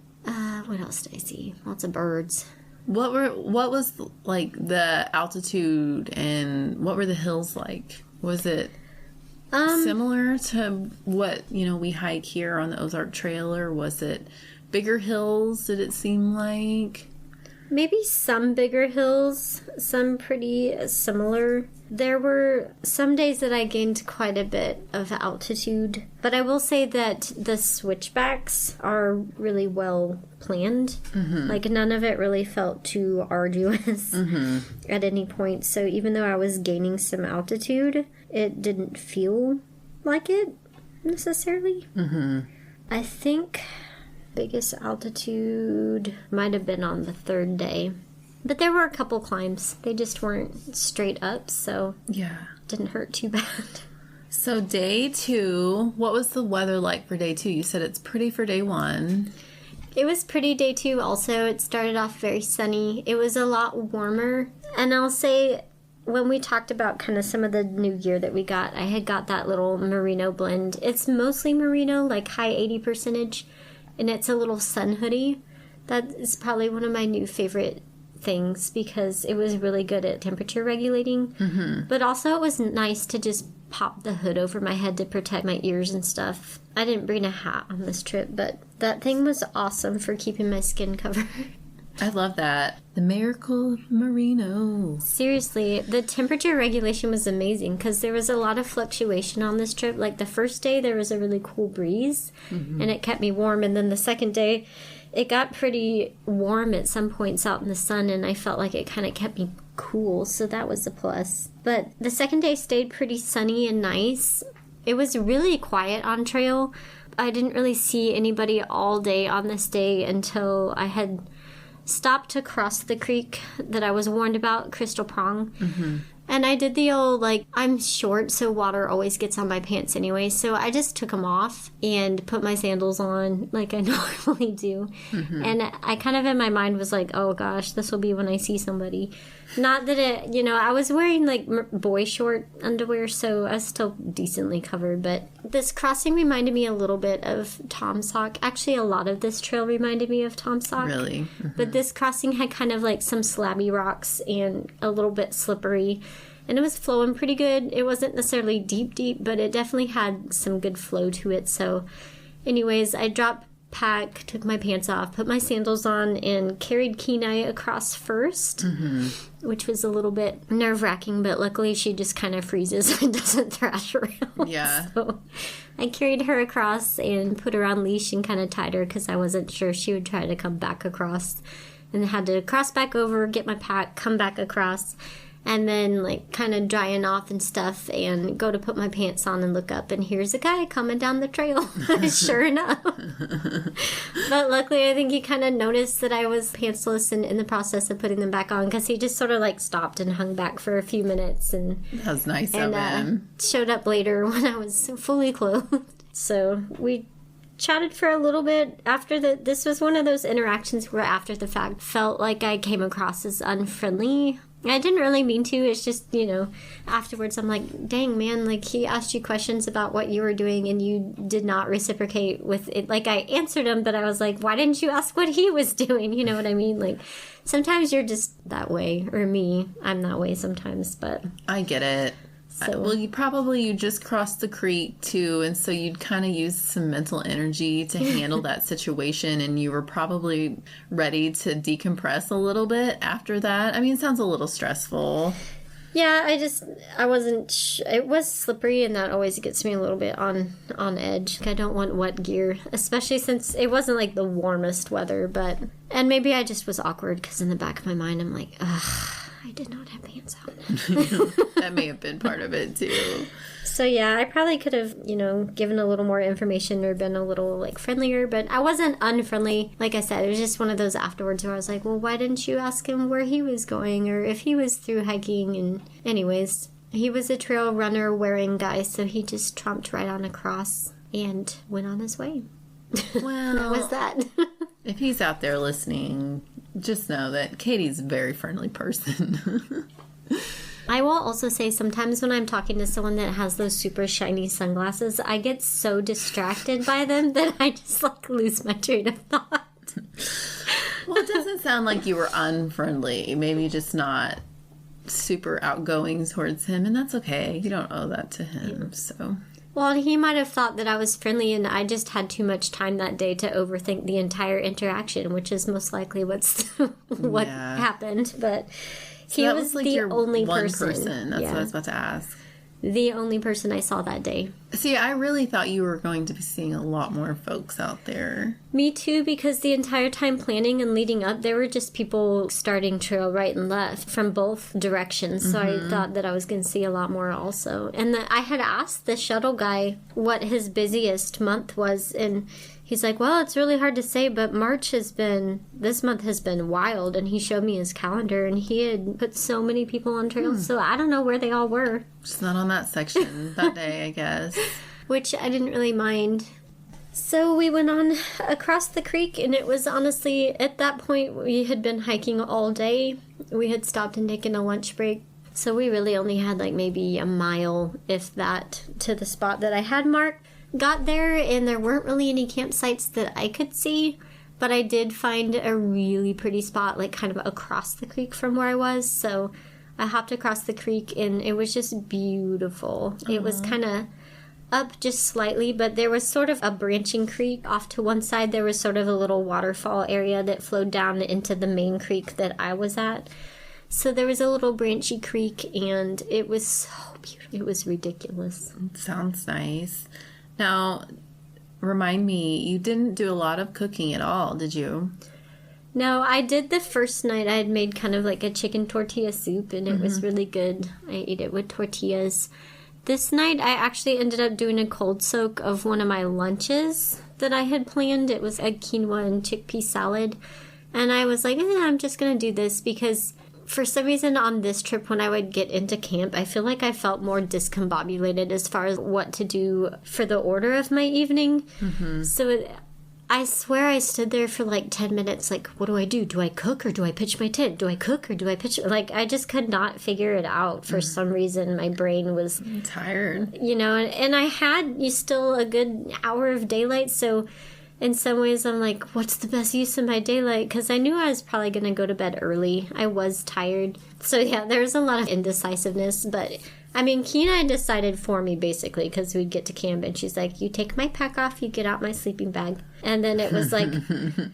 What else did I see? Lots of birds. What was like the altitude, and what were the hills like? Was it similar to what, we hike here on the Ozark Trail, or was it bigger hills, did it seem like? Maybe some bigger hills, some pretty similar. There were some days that I gained quite a bit of altitude, but I will say that the switchbacks are really well planned. Like, none of it really felt too arduous at any point. So even though I was gaining some altitude, it didn't feel like it necessarily. I think biggest altitude might have been on the third day. But there were a couple climbs. They just weren't straight up, so yeah, didn't hurt too bad. So day 2, what was the weather like for day 2? You said it's pretty for day 1. It was pretty day 2 also. It started off very sunny. It was a lot warmer. And I'll say, when we talked about kind of some of the new gear that we got, I had got that little merino blend. It's mostly merino, like high 80%, and it's a little sun hoodie. That is probably one of my new favorite things because it was really good at temperature regulating. But also it was nice to just pop the hood over my head to protect my ears and stuff. I didn't bring a hat on this trip, but that thing was awesome for keeping my skin covered. I love that. The miracle of merino. Seriously, the temperature regulation was amazing because there was a lot of fluctuation on this trip. Like the first day, there was a really cool breeze and it kept me warm. And then the second day, it got pretty warm at some points out in the sun, and I felt like it kind of kept me cool, so that was a plus. But the second day stayed pretty sunny and nice. It was really quiet on trail. I didn't really see anybody all day on this day until I had stopped to cross the creek that I was warned about, Crystal Prong. And I did the old, like, I'm short, so water always gets on my pants anyway. So I just took them off and put my sandals on like I normally do. And I kind of in my mind was like, oh gosh, this will be when I see somebody. Not that it, I was wearing like boy short underwear, so I was still decently covered. But this crossing reminded me a little bit of Tom Sock. Actually, a lot of this trail reminded me of Tom Sock. Really? But this crossing had kind of like some slabby rocks and a little bit slippery. And it was flowing pretty good. It wasn't necessarily deep, but it definitely had some good flow to it. So anyways, I dropped pack, took my pants off, put my sandals on, and carried Kenai across first, which was a little bit nerve-wracking, but luckily she just kind of freezes and doesn't thrash around. Yeah. So I carried her across and put her on leash and kind of tied her because I wasn't sure she would try to come back across. And had to cross back over, get my pack, come back across, and then like kind of drying off and stuff, and go to put my pants on and look up, and here's a guy coming down the trail. Sure enough. But luckily I think he kind of noticed that I was pantsless and in the process of putting them back on, because he just sort of like stopped and hung back for a few minutes, and that was nice of him. Showed up later when I was fully clothed. So we chatted for a little bit after this was one of those interactions where after the fact felt like I came across as unfriendly. I didn't really mean to. It's just, afterwards I'm like, dang, man, like he asked you questions about what you were doing and you did not reciprocate with it. Like I answered him, but I was like, why didn't you ask what he was doing? You know what I mean? Like sometimes you're just that way, or me, I'm that way sometimes, but I get it. So, well, you just crossed the creek too, and so you'd kind of use some mental energy to handle that situation, and you were probably ready to decompress a little bit after that. I mean, it sounds a little stressful. Yeah, I wasn't, it was slippery, and that always gets me a little bit on edge. I don't want wet gear, especially since it wasn't like the warmest weather, and maybe I just was awkward because in the back of my mind I'm like, ugh, I did not have pants on. That may have been part of it too. So yeah, I probably could have, given a little more information or been a little like friendlier, but I wasn't unfriendly. Like I said, it was just one of those afterwards where I was like, well, why didn't you ask him where he was going or if he was through hiking? And anyways, he was a trail runner wearing guy, so he just tromped right on across and went on his way. Well, that was that. If he's out there listening, just know that Katy's a very friendly person. I will also say sometimes when I'm talking to someone that has those super shiny sunglasses, I get so distracted by them that I just like lose my train of thought. Well, it doesn't sound like you were unfriendly. Maybe just not super outgoing towards him, and that's okay. You don't owe that to him, so... Well, he might have thought that I was friendly and I just had too much time that day to overthink the entire interaction, which is most likely what happened. But so he was like the your only one person. That's what I was about to ask. The only person I saw that day. See, I really thought you were going to be seeing a lot more folks out there. Me too, because the entire time planning and leading up, there were just people starting trail right and left from both directions. So I thought that I was going to see a lot more also. And I had asked the shuttle guy what his busiest month was, and he's like, well, it's really hard to say, but this month has been wild. And he showed me his calendar, and he had put so many people on trails. So I don't know where they all were. Just not on that section that day, I guess. Which I didn't really mind. So we went on across the creek, and it was honestly, at that point, we had been hiking all day. We had stopped and taken a lunch break. So we really only had like maybe a mile, if that, to the spot that I had marked. Got there, and there weren't really any campsites that I could see, but I did find a really pretty spot, like kind of across the creek from where I was. So I hopped across the creek, and it was just beautiful. It was kind of up just slightly, but there was sort of a branching creek off to one side. There was sort of a little waterfall area that flowed down into the main creek that I was at. So there was a little branchy creek, and it was so beautiful. It was ridiculous. It sounds nice. Now, remind me, you didn't do a lot of cooking at all, did you? No, I did the first night. I had made kind of like a chicken tortilla soup, and it was really good. I ate it with tortillas. This night, I actually ended up doing a cold soak of one of my lunches that I had planned. It was a quinoa and chickpea salad. And I was like, I'm just going to do this because for some reason on this trip when I would get into camp, I feel like I felt more discombobulated as far as what to do for the order of my evening. So I swear I stood there for like 10 minutes like, what do I do? Do I cook or do I pitch my tent? Do I cook or do I pitch? Like, I just could not figure it out for some reason. My brain was tired. You know, and I had still a good hour of daylight, so in some ways, I'm like, what's the best use of my daylight? Because I knew I was probably going to go to bed early. I was tired. So, yeah, there was a lot of indecisiveness. But, I mean, Keena decided for me, basically, because we'd get to camp, and she's like, you take my pack off, you get out my sleeping bag. And then it was like,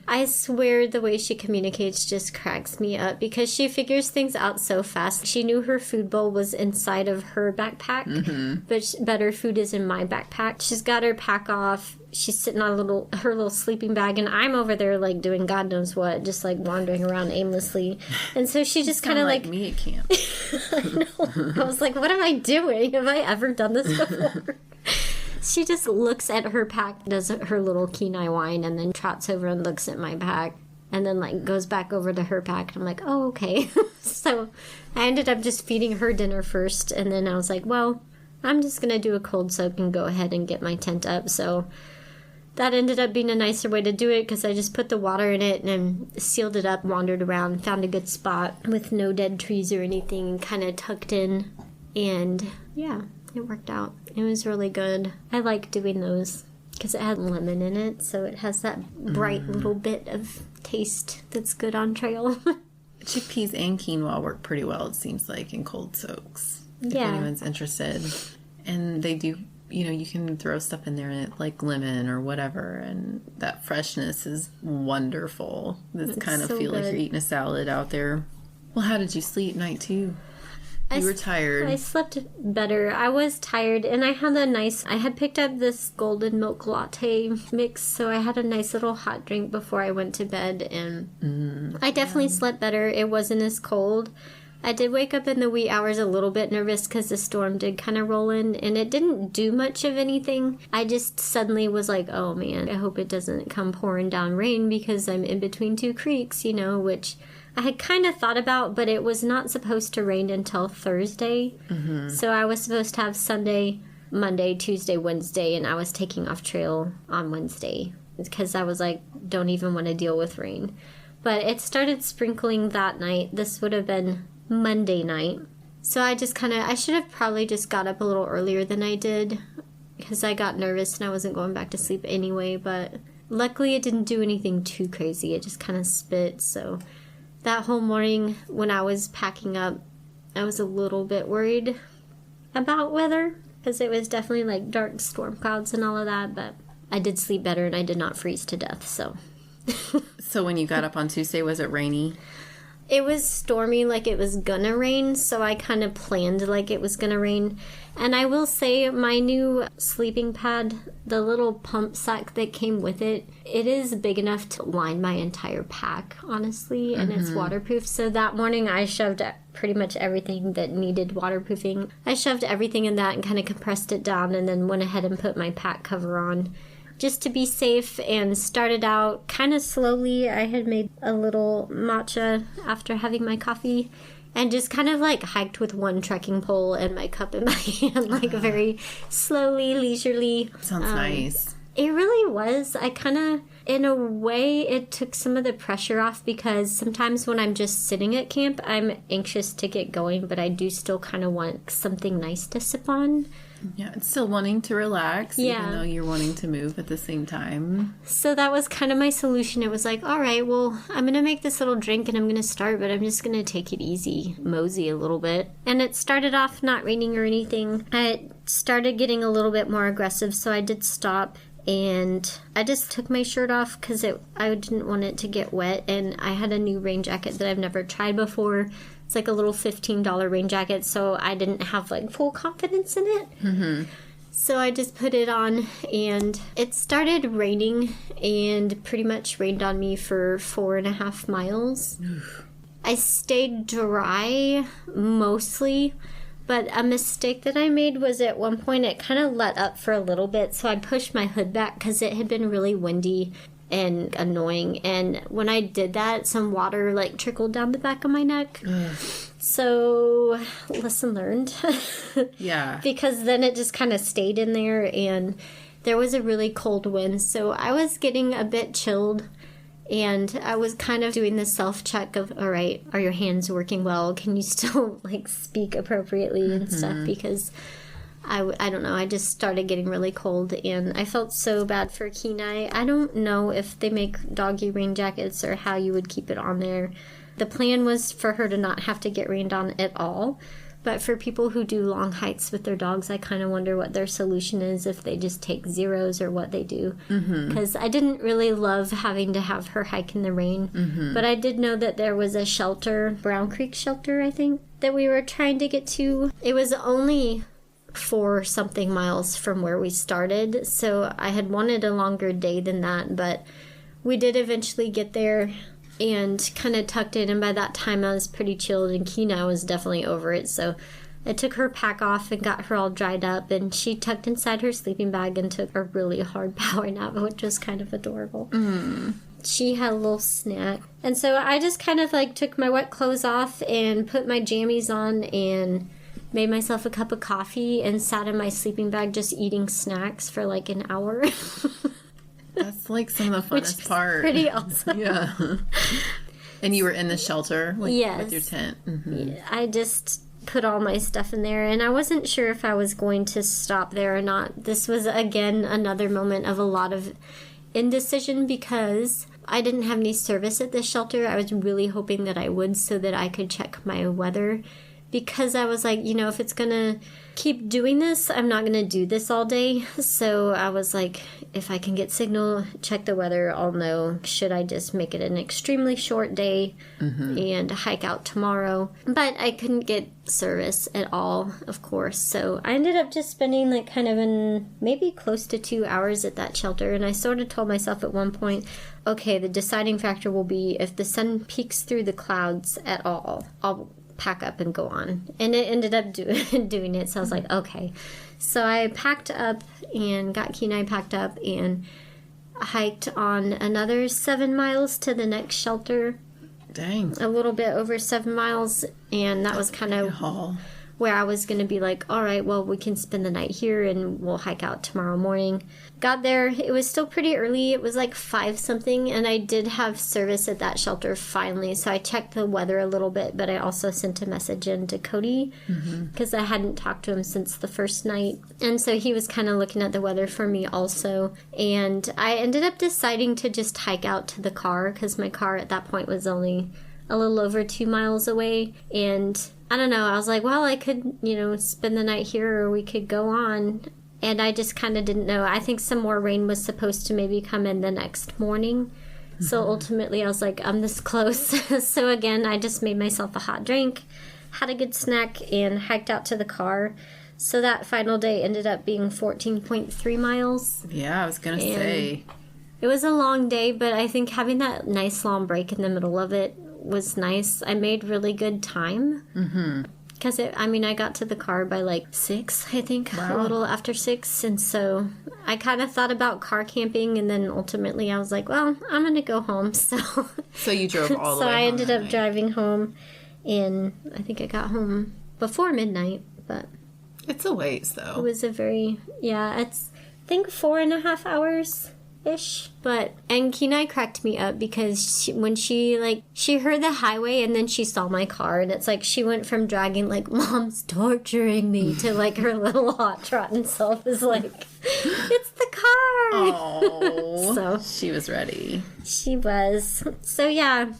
I swear the way she communicates just cracks me up, because she figures things out so fast. She knew her food bowl was inside of her backpack, but her food is in my backpack. She's got her pack off. She's sitting on her little sleeping bag, and I'm over there like doing God knows what, just like wandering around aimlessly. And so she just kind of like me at camp. I know. I was like, what am I doing? Have I ever done this before? She just looks at her pack, does her little Kenai whine, and then trots over and looks at my pack, and then like goes back over to her pack. And I'm like, oh, okay. So I ended up just feeding her dinner first, and then I was like, well, I'm just gonna do a cold soak and go ahead and get my tent up. So that ended up being a nicer way to do it, because I just put the water in it and sealed it up, wandered around, found a good spot with no dead trees or anything, kind of tucked in, and yeah, it worked out. It was really good. I like doing those because it had lemon in it, so it has that bright little bit of taste that's good on trail. Chickpeas and quinoa work pretty well, it seems like, in cold soaks. If anyone's interested. And they do, you can throw stuff in there like lemon or whatever, and that freshness is wonderful. It's kind of so feel good. Like you're eating a salad out there. Well, how did you sleep night two? You were tired. I slept better. I was tired, and I had picked up this golden milk latte mix, so I had a nice little hot drink before I went to bed, and I definitely slept better. It wasn't as cold. I did wake up in the wee hours a little bit nervous because the storm did kind of roll in, and it didn't do much of anything. I just suddenly was like, oh man, I hope it doesn't come pouring down rain because I'm in between two creeks, which I had kind of thought about, but it was not supposed to rain until Thursday. So I was supposed to have Sunday, Monday, Tuesday, Wednesday, and I was taking off trail on Wednesday because I was like, don't even want to deal with rain. But it started sprinkling that night. This would have been Monday night. So I should have probably just got up a little earlier than I did because I got nervous and I wasn't going back to sleep anyway. But luckily it didn't do anything too crazy. It just kind of spit. So that whole morning when I was packing up, I was a little bit worried about weather. because it was definitely like dark storm clouds and all of that, but I did sleep better and I did not freeze to death, so. So when you got up on Tuesday, was it rainy? It was stormy, like it was gonna rain, so I kind of planned like it was gonna rain. And I will say, my new sleeping pad, the little pump sack that came with it, it is big enough to line my entire pack, honestly, and it's waterproof. So that morning I shoved pretty much everything that needed waterproofing. I shoved everything in that and kind of compressed it down, and then went ahead and put my pack cover on, just to be safe, and started out kind of slowly. I had made a little matcha after having my coffee, and just kind of like hiked with one trekking pole and my cup in my hand, like very slowly, leisurely. Sounds nice. It really was. I kind of, in a way, it took some of the pressure off, because sometimes when I'm just sitting at camp, I'm anxious to get going, but I do still kind of want something nice to sip on. Yeah, it's still wanting to relax, even though you're wanting to move at the same time. So that was kind of my solution. It was like, all right, well, I'm going to make this little drink and I'm going to start, but I'm just going to take it easy, mosey a little bit. And it started off not raining or anything. It started getting a little bit more aggressive, so I did stop. And I just took my shirt off because I didn't want it to get wet. And I had a new rain jacket that I've never tried before. It's like a little $15 rain jacket, so I didn't have like full confidence in it. Mm-hmm. So I just put it on, and it started raining, and pretty much rained on me for 4.5 miles. I stayed dry mostly, but a mistake that I made was at one point it kind of let up for a little bit, so I pushed my hood back because it had been really windy and annoying, and when I did that, some water like trickled down the back of my neck. So lesson learned. Yeah, because then it just kind of stayed in there, and there was a really cold wind, so I was getting a bit chilled, and I was kind of doing the self-check of, all right, are your hands working well, can you still like speak appropriately and stuff, because I don't know, I just started getting really cold, and I felt so bad for Kenai. I don't know if they make doggy rain jackets or how you would keep it on there. The plan was for her to not have to get rained on at all, but for people who do long hikes with their dogs, I kind of wonder what their solution is, if they just take zeros or what they do. Because I didn't really love having to have her hike in the rain, but I did know that there was a shelter, Brown Creek Shelter, I think, that we were trying to get to. It was only 4-something miles from where we started, so I had wanted a longer day than that, but we did eventually get there and kind of tucked in, and by that time I was pretty chilled, and Kenai was definitely over it, so I took her pack off and got her all dried up, and she tucked inside her sleeping bag and took a really hard power nap, which was kind of adorable. She had a little snack, and so I just kind of like took my wet clothes off and put my jammies on and made myself a cup of coffee and sat in my sleeping bag just eating snacks for like an hour. That's like some of the funnest part. Pretty awesome. Yeah. And you were in the shelter with your tent. Yeah, I just put all my stuff in there, and I wasn't sure if I was going to stop there or not. This was, again, another moment of a lot of indecision, because I didn't have any service at this shelter. I was really hoping that I would, so that I could check my weather, because I was like, if it's gonna keep doing this, I'm not gonna do this all day. So I was like, if I can get signal, check the weather, I'll know, should I just make it an extremely short day and hike out tomorrow. But I couldn't get service at all, of course, so I ended up just spending like kind of maybe close to 2 hours at that shelter. And I sort of told myself at one point, okay, the deciding factor will be if the sun peeks through the clouds at all, I'll pack up and go on. And it ended up doing it, so I was like, okay. So I packed up and got Kenai packed up and hiked on another 7 miles to the next shelter. Dang. A little bit over 7 miles, and that was kind of where I was going to be like, all right, well, we can spend the night here and we'll hike out tomorrow morning. Got there, it was still pretty early. It was like 5-something, and I did have service at that shelter finally, so I checked the weather a little bit, but I also sent a message in to Cody, because I hadn't talked to him since the first night, and so he was kind of looking at the weather for me also, and I ended up deciding to just hike out to the car, because my car at that point was only a little over 2 miles away, and I don't know. I was like, well, I could, spend the night here or we could go on. And I just kind of didn't know. I think some more rain was supposed to maybe come in the next morning. So ultimately I was like, I'm this close. So again, I just made myself a hot drink, had a good snack, and hiked out to the car. So that final day ended up being 14.3 miles. Yeah, I was going to say. It was a long day, but I think having that nice long break in the middle of it was nice. I made really good time. Mm-hmm. Because, I got to the car by like 6, I think, a little after 6. And so I kind of thought about car camping, and then ultimately I was like, well, I'm going to go home. So you drove all the way home. So I ended up driving home, and I think I got home before midnight, but... It's a ways, though. It was it's, I think, 4.5 hours-ish. And Kenai cracked me up because when she heard the highway and then she saw my car, and it's like she went from dragging, like, Mom's torturing me to, like, her little hot trotting self is like, it's the car! Oh, so she was ready. She was. So, yeah.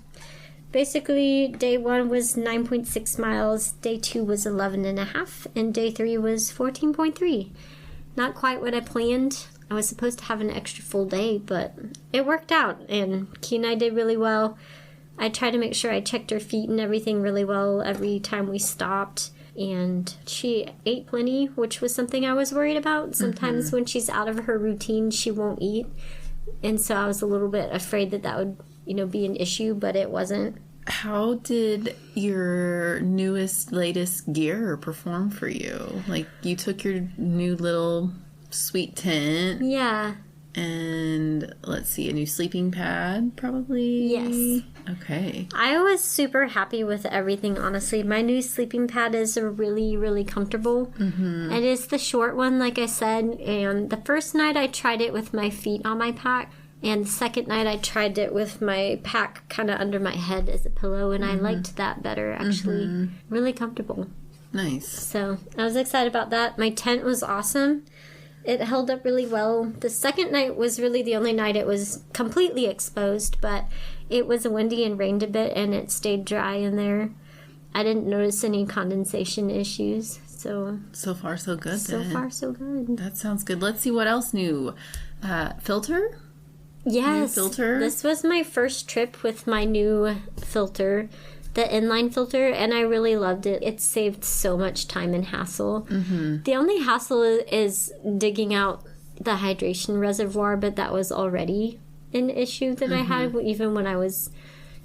Basically, day 1 was 9.6 miles, day 2 was 11.5, and day 3 was 14.3. Not quite what I planned. I was supposed to have an extra full day, but it worked out, and Kenai did really well. I tried to make sure I checked her feet and everything really well every time we stopped, and she ate plenty, which was something I was worried about. Sometimes when she's out of her routine, she won't eat, and so I was a little bit afraid that would be an issue, but it wasn't. How did your latest gear perform for you? Like, you took your new little sweet tent. Yeah. And, let's see, a new sleeping pad, probably? Yes. Okay. I was super happy with everything, honestly. My new sleeping pad is really, really comfortable. Mm-hmm. It is the short one, like I said, and the first night I tried it with my feet on my pack. And the second night I tried it with my pack kind of under my head as a pillow, and I liked that better, actually. Mm-hmm. Really comfortable. Nice. So I was excited about that. My tent was awesome. It held up really well. The second night was really the only night it was completely exposed, but it was windy and rained a bit, and it stayed dry in there. I didn't notice any condensation issues. So far, so good. So far, so good. That sounds good. Let's see what else new. Filter? Yes. New filter? This was my first trip with my new filter, the inline filter, and I really loved it. It saved so much time and hassle. Mm-hmm. The only hassle is digging out the hydration reservoir, but that was already an issue that I had. Even when I was,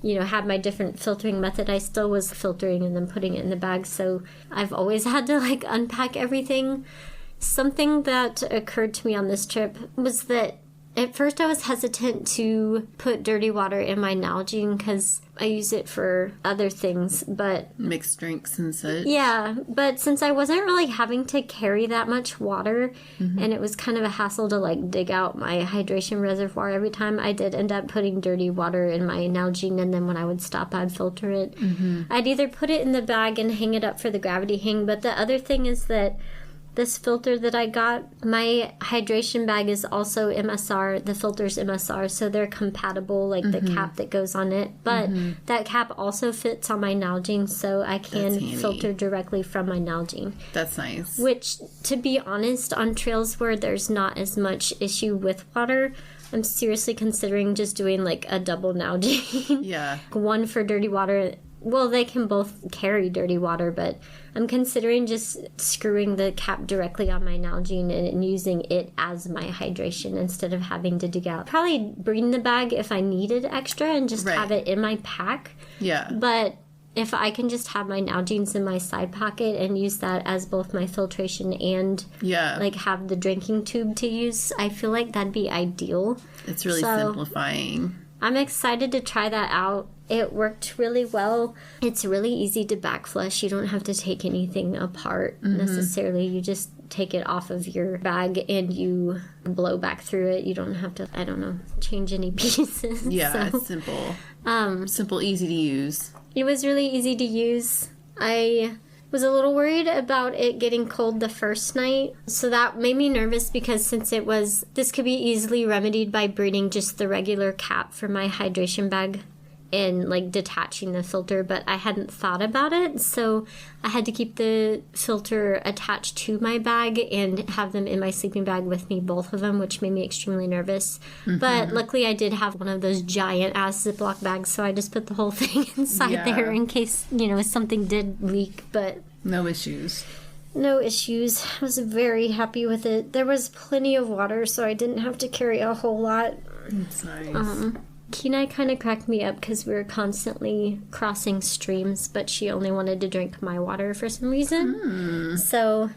had my different filtering method, I still was filtering and then putting it in the bag. So I've always had to unpack everything. Something that occurred to me on this trip was that at first I was hesitant to put dirty water in my Nalgene because I use it for other things, but... Mixed drinks and such. Yeah, but since I wasn't really having to carry that much water, and it was kind of a hassle to dig out my hydration reservoir every time, I did end up putting dirty water in my Nalgene, and then when I would stop, I'd filter it. I'd either put it in the bag and hang it up for the gravity hang, but the other thing is that this filter that I got, my hydration bag is also MSR, the filter's MSR, so they're compatible, the cap that goes on it. But that cap also fits on my Nalgene, so I can filter directly from my Nalgene. That's nice. Which, to be honest, on trails where there's not as much issue with water, I'm seriously considering just doing a double Nalgene. Yeah. One for dirty water. Well, they can both carry dirty water, but I'm considering just screwing the cap directly on my Nalgene and using it as my hydration instead of having to dig out. Probably bring the bag if I needed extra and just have it in my pack. Yeah. But if I can just have my Nalgenes in my side pocket and use that as both my filtration and have the drinking tube to use, I feel like that'd be ideal. It's really simplifying. I'm excited to try that out. It worked really well. It's really easy to back flush. You don't have to take anything apart necessarily. You just take it off of your bag and you blow back through it. You don't have to, change any pieces. Yeah, it's simple. Simple, easy to use. It was really easy to use. I was a little worried about it getting cold the first night. So that made me nervous because this could be easily remedied by bringing just the regular cap for my hydration bag and like detaching the filter, but I hadn't thought about it, so I had to keep the filter attached to my bag and have them in my sleeping bag with me, both of them, which made me extremely nervous. But luckily I did have one of those giant ass Ziploc bags, so I just put the whole thing inside there in case, you know, something did leak. But no issues. No issues. I was very happy with it. There was plenty of water, so I didn't have to carry a whole lot. That's nice. Kenai kind of cracked me up because we were constantly crossing streams, but she only wanted to drink my water for some reason. So,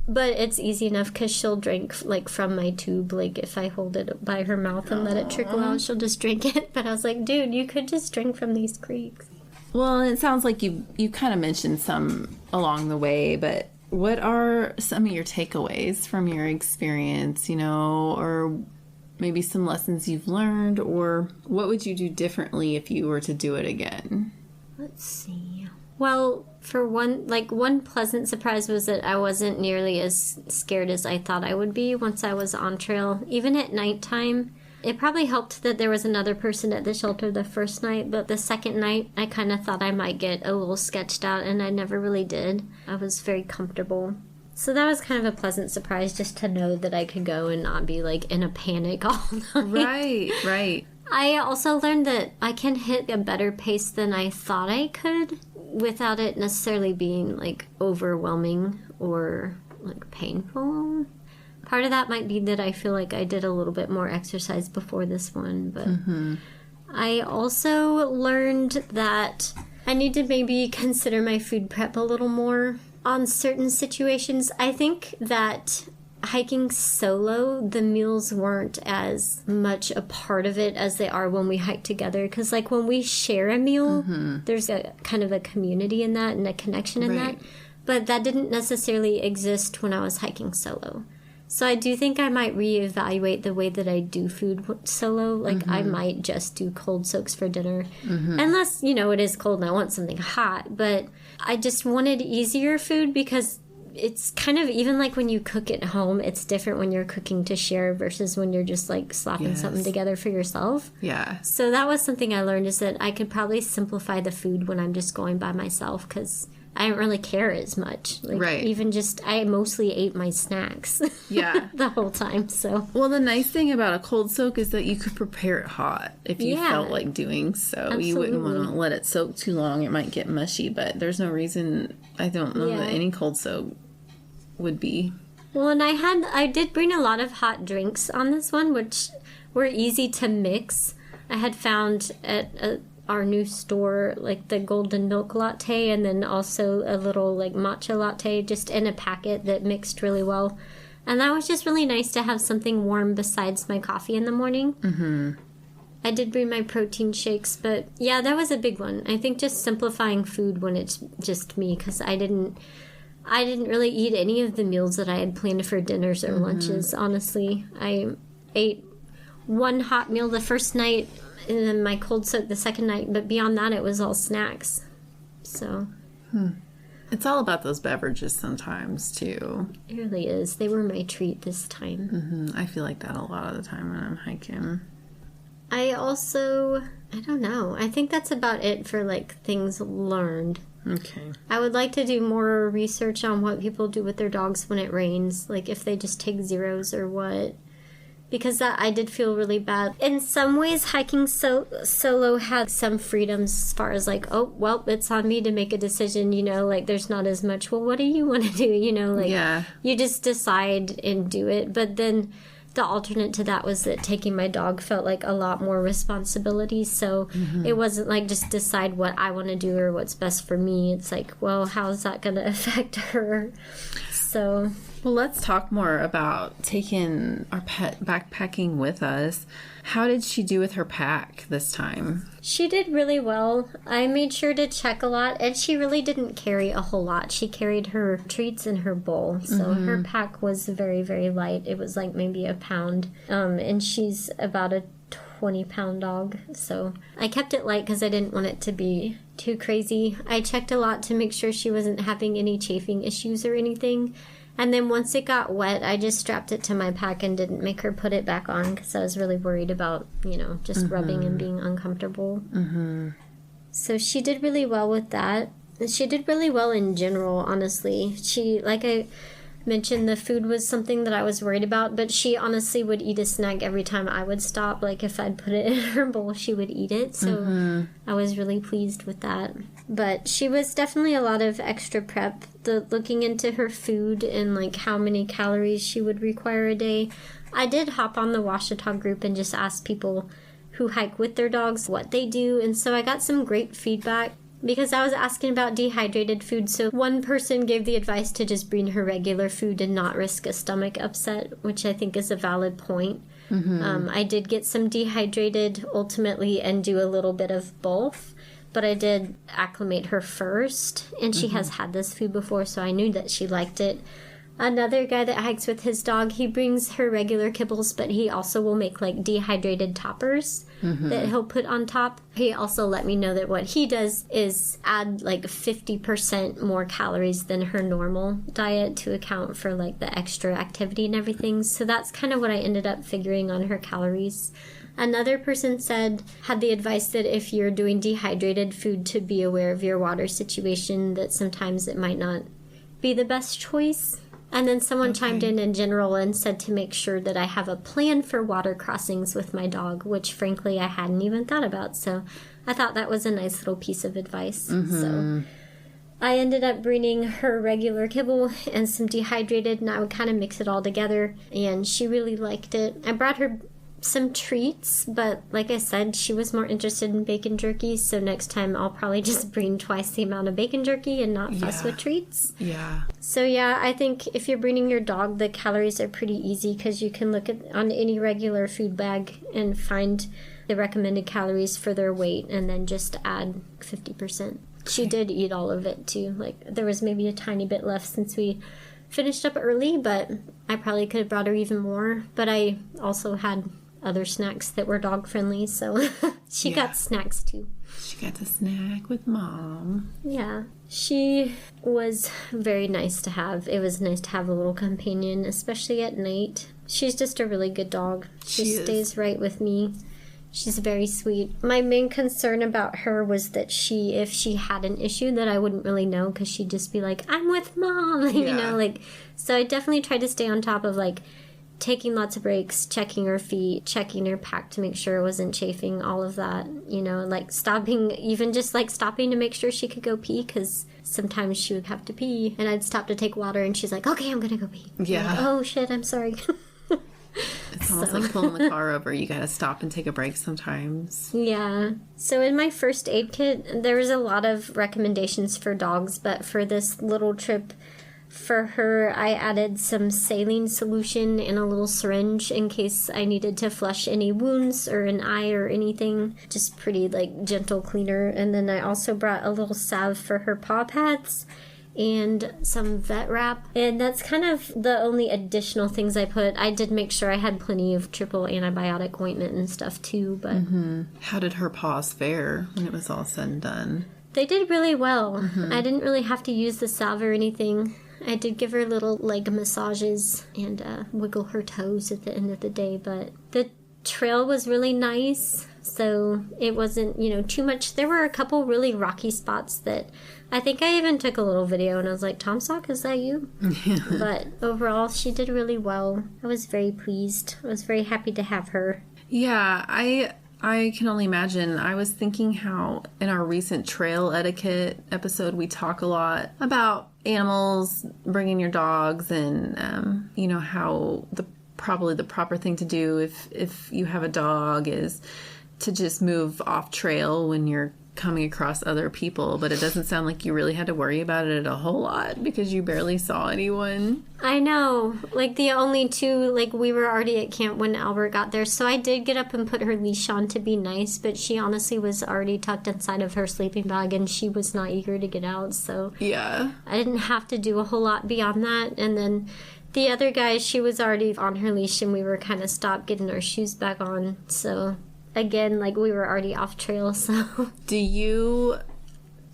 but it's easy enough because she'll drink like from my tube. Like if I hold it by her mouth and let it trickle out, she'll just drink it. But I was like, dude, you could just drink from these creeks. Well, it sounds like you kind of mentioned some along the way, but what are some of your takeaways from your experience, you know, or maybe some lessons you've learned, or what would you do differently if you were to do it again? Let's see. Well, for one pleasant surprise was that I wasn't nearly as scared as I thought I would be once I was on trail. Even at nighttime, it probably helped that there was another person at the shelter the first night, but the second night, I kind of thought I might get a little sketched out, and I never really did. I was very comfortable. So that was kind of a pleasant surprise, just to know that I could go and not be, like, in a panic all night. Right. I also learned that I can hit a better pace than I thought I could without it necessarily being, like, overwhelming or, like, painful. Part of that might be that I feel like I did a little bit more exercise before this one, but I also learned that I need to maybe consider my food prep a little more on certain situations. I think that hiking solo, the meals weren't as much a part of it as they are when we hike together. Because, like, when we share a meal, there's a kind of a community in that and a connection in that. But that didn't necessarily exist when I was hiking solo. So I do think I might reevaluate the way that I do food solo. Like, I might just do cold soaks for dinner. Unless, you know, it is cold and I want something hot. But I just wanted easier food because it's kind of, even like when you cook at home, it's different when you're cooking to share versus when you're just like slapping something together for yourself. Yeah. So that was something I learned, is that I could probably simplify the food when I'm just going by myself, because I didn't really care as much. Like, even just, I mostly ate my snacks. Yeah. The whole time, so. Well, the nice thing about a cold soak is that you could prepare it hot if you felt like doing so. Absolutely. You wouldn't want to let it soak too long. It might get mushy, but there's no reason, I don't know that any cold soak would be. Well, and I did bring a lot of hot drinks on this one, which were easy to mix. I had found at our new store, like the golden milk latte, and then also a little like matcha latte just in a packet that mixed really well. And that was just really nice to have something warm besides my coffee in the morning. I did bring my protein shakes, but yeah, that was a big one. I think just simplifying food when it's just me, because I didn't really eat any of the meals that I had planned for dinners or lunches, honestly. I ate one hot meal the first night, and then my cold soak the second night, but beyond that, it was all snacks. So. It's all about those beverages sometimes, too. It really is. They were my treat this time. I feel like that a lot of the time when I'm hiking. I don't know. I think that's about it for, like, things learned. Okay. I would like to do more research on what people do with their dogs when it rains, like if they just take zeros or what. Because I did feel really bad. In some ways, hiking solo had some freedoms as far as like, oh, well, it's on me to make a decision, you know, like there's not as much, well, what do you want to do, you know, like you just decide and do it. But then the alternate to that was that taking my dog felt like a lot more responsibility. So it wasn't like just decide what I want to do or what's best for me. It's like, well, how's that going to affect her? So... Well, let's talk more about taking our pet backpacking with us. How did she do with her pack this time? She did really well. I made sure to check a lot, and she really didn't carry a whole lot. She carried her treats in her bowl, so her pack was very, very light. It was like maybe a pound, and she's about a 20-pound dog, so I kept it light because I didn't want it to be too crazy. I checked a lot to make sure she wasn't having any chafing issues or anything. And then once it got wet, I just strapped it to my pack and didn't make her put it back on because I was really worried about, just rubbing and being uncomfortable. Mm-hmm. So she did really well with that. She did really well in general, honestly. She, like I mentioned, the food was something that I was worried about, but she honestly would eat a snack every time I would stop. Like, if I'd put it in her bowl, she would eat it. So I was really pleased with that. But she was definitely a lot of extra prep. Looking into her food and, like, how many calories she would require a day. I did hop on the Ouachita group and just ask people who hike with their dogs what they do. And so I got some great feedback. Because I was asking about dehydrated food, so one person gave the advice to just bring her regular food and not risk a stomach upset, which I think is a valid point. Mm-hmm. I did get some dehydrated ultimately and do a little bit of both, but I did acclimate her first, and she has had this food before, so I knew that she liked it. Another guy that hikes with his dog, he brings her regular kibbles, but he also will make, like, dehydrated toppers that he'll put on top. He also let me know that what he does is add, like, 50% more calories than her normal diet to account for, like, the extra activity and everything. So that's kind of what I ended up figuring on her calories. Another person had the advice that if you're doing dehydrated food, to be aware of your water situation, that sometimes it might not be the best choice. And then someone chimed in general and said to make sure that I have a plan for water crossings with my dog, which frankly I hadn't even thought about. So I thought that was a nice little piece of advice. Mm-hmm. So I ended up bringing her regular kibble and some dehydrated, and I would kind of mix it all together, and she really liked it. I brought her some treats, but like I said, she was more interested in bacon jerky, so next time I'll probably just bring twice the amount of bacon jerky and not fuss with treats. Yeah. So yeah, I think if you're breeding your dog, the calories are pretty easy because you can look on any regular food bag and find the recommended calories for their weight and then just add 50%. She did eat all of it too. Like, there was maybe a tiny bit left since we finished up early, but I probably could have brought her even more. But I also had other snacks that were dog friendly, so she got snacks too. She got to snack with Mom. Yeah. She was very nice to have. It was nice to have a little companion, especially at night. She's just a really good dog. She stays right with me. She's very sweet. My main concern about her was that if she had an issue, that I wouldn't really know, because she'd just be like, I'm with Mom, so I definitely tried to stay on top of, like, taking lots of breaks, checking her feet, checking her pack to make sure it wasn't chafing, all of that, like stopping to make sure she could go pee, because sometimes she would have to pee, and I'd stop to take water, and she's like, okay, I'm gonna go pee. Yeah. Like, oh, shit, I'm sorry. It's almost like pulling the car over. You gotta stop and take a break sometimes. Yeah. So in my first aid kit, there was a lot of recommendations for dogs, but for this little trip, for her, I added some saline solution in a little syringe in case I needed to flush any wounds or an eye or anything. Just pretty, like, gentle cleaner. And then I also brought a little salve for her paw pads and some vet wrap. And that's kind of the only additional things I put. I did make sure I had plenty of triple antibiotic ointment and stuff too, but... Mm-hmm. How did her paws fare when it was all said and done? They did really well. Mm-hmm. I didn't really have to use the salve or anything. I did give her little leg massages and wiggle her toes at the end of the day, but the trail was really nice, so it wasn't, too much. There were a couple really rocky spots that I think I even took a little video, and I was like, Tom Sock, is that you? Yeah. But overall, she did really well. I was very pleased. I was very happy to have her. Yeah, I can only imagine. I was thinking how in our recent trail etiquette episode, we talk a lot about animals, bringing your dogs, and, how probably the proper thing to do if you have a dog is to just move off trail when you're coming across other people. But it doesn't sound like you really had to worry about it a whole lot because you barely saw anyone. I know. Like, the only two, we were already at camp when Albert got there, so I did get up and put her leash on to be nice, but she honestly was already tucked inside of her sleeping bag, and she was not eager to get out, so... Yeah. I didn't have to do a whole lot beyond that, and then the other guy, she was already on her leash, and we were kind of stopped getting our shoes back on, so... Again, we were already off trail, so... Do you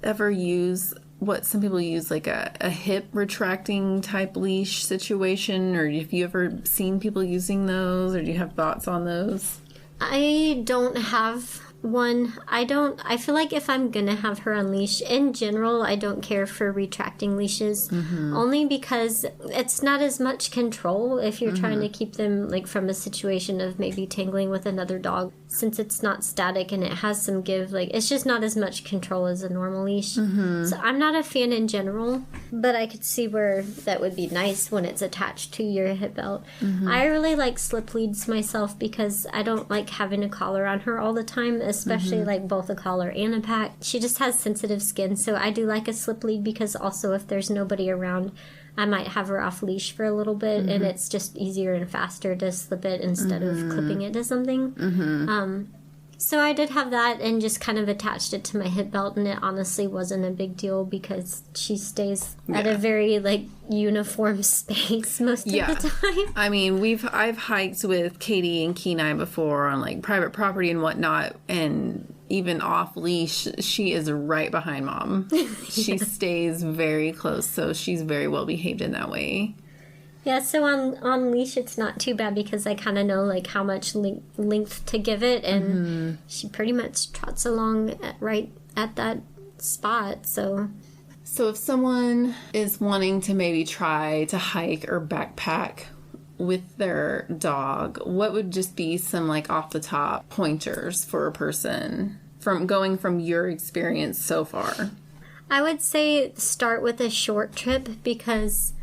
ever use what some people use, like a hip retracting type leash situation, or have you ever seen people using those, or do you have thoughts on those? I don't have one. I feel like if I'm gonna have her on leash, in general, I don't care for retracting leashes. Only because it's not as much control if you're trying to keep them, like, from a situation of maybe tangling with another dog. Since it's not static and it has some give, like, it's just not as much control as a normal leash. So I'm not a fan in general, but I could see where that would be nice when it's attached to your hip belt. I really like slip leads myself because I don't like having a collar on her all the time, especially like both a collar and a pack. She just has sensitive skin, so I do like a slip lead because also if there's nobody around, I might have her off leash for a little bit, and it's just easier and faster to slip it instead of clipping it to something. So I did have that and just kind of attached it to my hip belt, and it honestly wasn't a big deal because she stays at a very, like, uniform space most of the time. I mean, I've hiked with Katy and Kenai before on, like, private property and whatnot, and even off leash, she is right behind Mom. She stays very close, so she's very well behaved in that way. Yeah, so on leash, it's not too bad because I kind of know, like, how much length to give it, and she pretty much trots along right at that spot, so... So if someone is wanting to maybe try to hike or backpack with their dog, what would just be some, like, off-the-top pointers for a person from your experience so far? I would say start with a short trip because...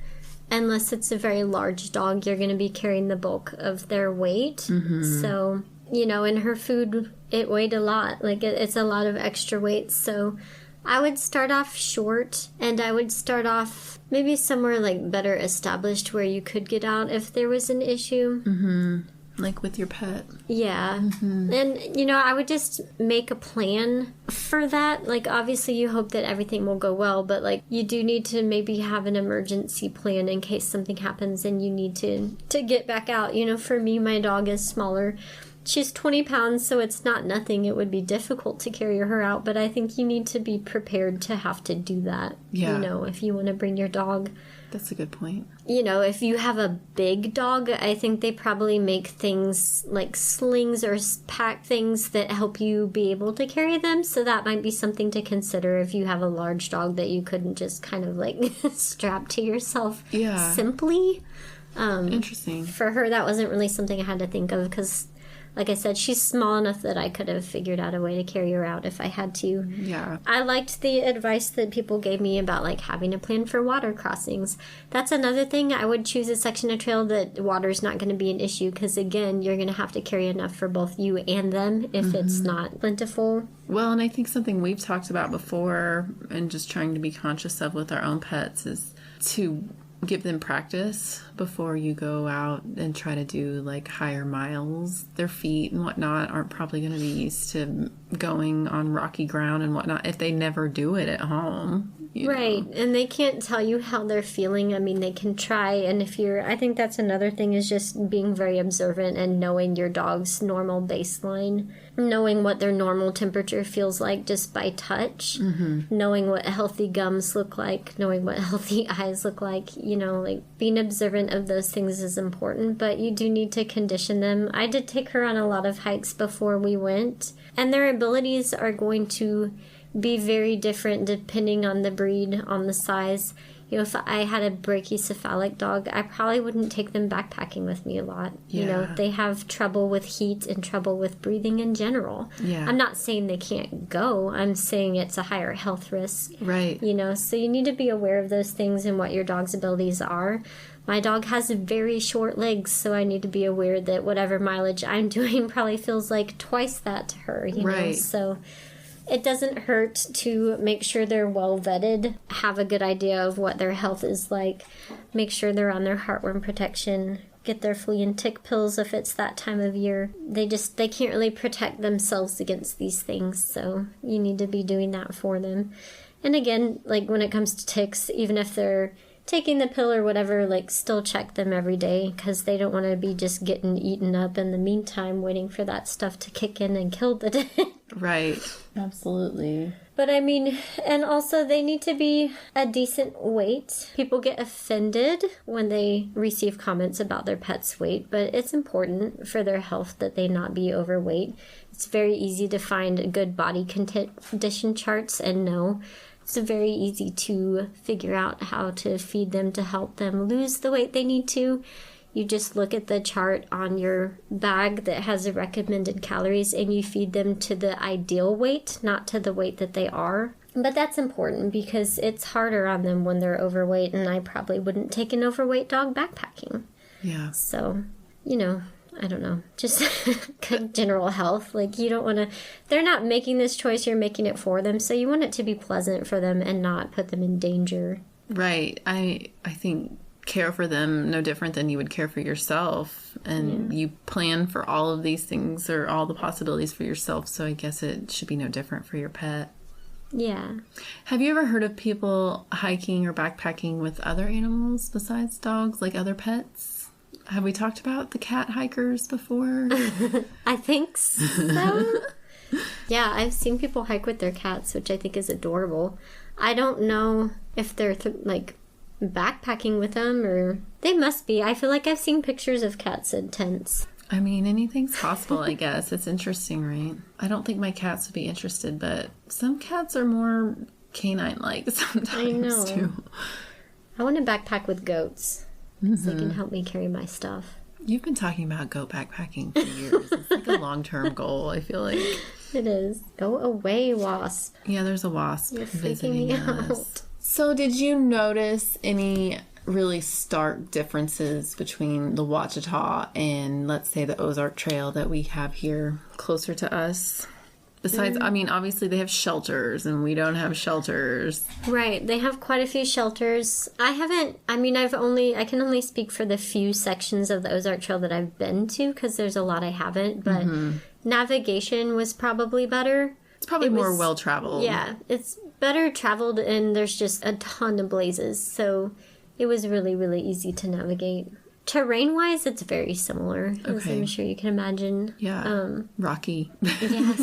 unless it's a very large dog, you're going to be carrying the bulk of their weight. So, you know, in her food, it weighed a lot. Like, it's a lot of extra weight. So I would start off short, and I would start off maybe somewhere, like, better established where you could get out if there was an issue. Like with your pet. Yeah. And, you know, I would just make a plan for that. Like, obviously you hope that everything will go well, but, like, you do need to maybe have an emergency plan in case something happens and you need to get back out. You know, for me, my dog is smaller. She's 20 pounds, so it's not nothing. It would be difficult to carry her out, but I think you need to be prepared to have to do that. Yeah. You know, if you want to bring your dog. That's a good point. You know, if you have a big dog, I think they probably make things like slings or pack things that help you be able to carry them. So that might be something to consider if you have a large dog that you couldn't just kind of like strap to yourself simply. Interesting. For her, that wasn't really something I had to think of because... like I said, she's small enough that I could have figured out a way to carry her out if I had to. Yeah. I liked the advice that people gave me about, like, having a plan for water crossings. That's another thing. I would choose a section of trail that water's not going to be an issue because, again, you're going to have to carry enough for both you and them if it's not plentiful. Well, and I think something we've talked about before and just trying to be conscious of with our own pets is to give them practice before you go out and try to do, like, higher miles. Their feet and whatnot aren't probably going to be used to going on rocky ground and whatnot if they never do it at home. Right, and they can't tell you how they're feeling. I mean, they can try, and I think that's another thing is just being very observant and knowing your dog's normal baseline, knowing what their normal temperature feels like just by touch, knowing what healthy gums look like, knowing what healthy eyes look like, you know, like being observant of those things is important, but you do need to condition them. I did take her on a lot of hikes before we went, and their abilities are going to be very different depending on the breed, on the size. You know, if I had a brachycephalic dog, I probably wouldn't take them backpacking with me a lot. Yeah. You know, they have trouble with heat and trouble with breathing in general. Yeah. I'm not saying they can't go. I'm saying it's a higher health risk. Right. You know, so you need to be aware of those things and what your dog's abilities are. My dog has very short legs, so I need to be aware that whatever mileage I'm doing probably feels like twice that to her, you know? So it doesn't hurt to make sure they're well vetted, have a good idea of what their health is like, make sure they're on their heartworm protection, get their flea and tick pills if it's that time of year. They can't really protect themselves against these things, so you need to be doing that for them. And again, like when it comes to ticks, even if they're taking the pill or whatever, like still check them every day because they don't want to be just getting eaten up in the meantime waiting for that stuff to kick in and kill the tick. Right. Absolutely. But I mean, and also they need to be a decent weight. People get offended when they receive comments about their pet's weight, but it's important for their health that they not be overweight. It's very easy to find good body condition charts and know. It's very easy to figure out how to feed them to help them lose the weight they need to. You just look at the chart on your bag that has the recommended calories and you feed them to the ideal weight, not to the weight that they are. But that's important because it's harder on them when they're overweight, and I probably wouldn't take an overweight dog backpacking. Yeah. So, I don't know, just good general health. Like, you don't want to, they're not making this choice, you're making it for them. So you want it to be pleasant for them and not put them in danger. Right. I think care for them no different than you would care for yourself, and you plan for all of these things or all the possibilities for yourself, so I guess it should be no different for your pet. Yeah. Have you ever heard of people hiking or backpacking with other animals besides dogs, like other pets? Have we talked about the cat hikers before? I think so. Yeah, I've seen people hike with their cats, which I think is adorable. I don't know if they're backpacking with them, or they must be. I feel like I've seen pictures of cats in tents. I mean, anything's possible, I guess. It's interesting, right? I don't think my cats would be interested, but some cats are more canine-like sometimes, I know. too. I want to backpack with goats so they can help me carry my stuff. You've been talking about goat backpacking for years. It's like a long-term goal, I feel like. It is. Go away, wasp. Yeah, there's a wasp You're freaking visiting me us. out. So did you notice any really stark differences between the Ouachita and, let's say, the Ozark Trail that we have here closer to us? Besides, I mean, obviously they have shelters and we don't have shelters. Right. They have quite a few shelters. I can only speak for the few sections of the Ozark Trail that I've been to, because there's a lot I haven't, but navigation was probably better. It's probably more well-traveled. Yeah, it's better traveled, and there's just a ton of blazes, so it was really, really easy to navigate. Terrain-wise, it's very similar, as I'm sure you can imagine. Yeah, rocky. Yeah,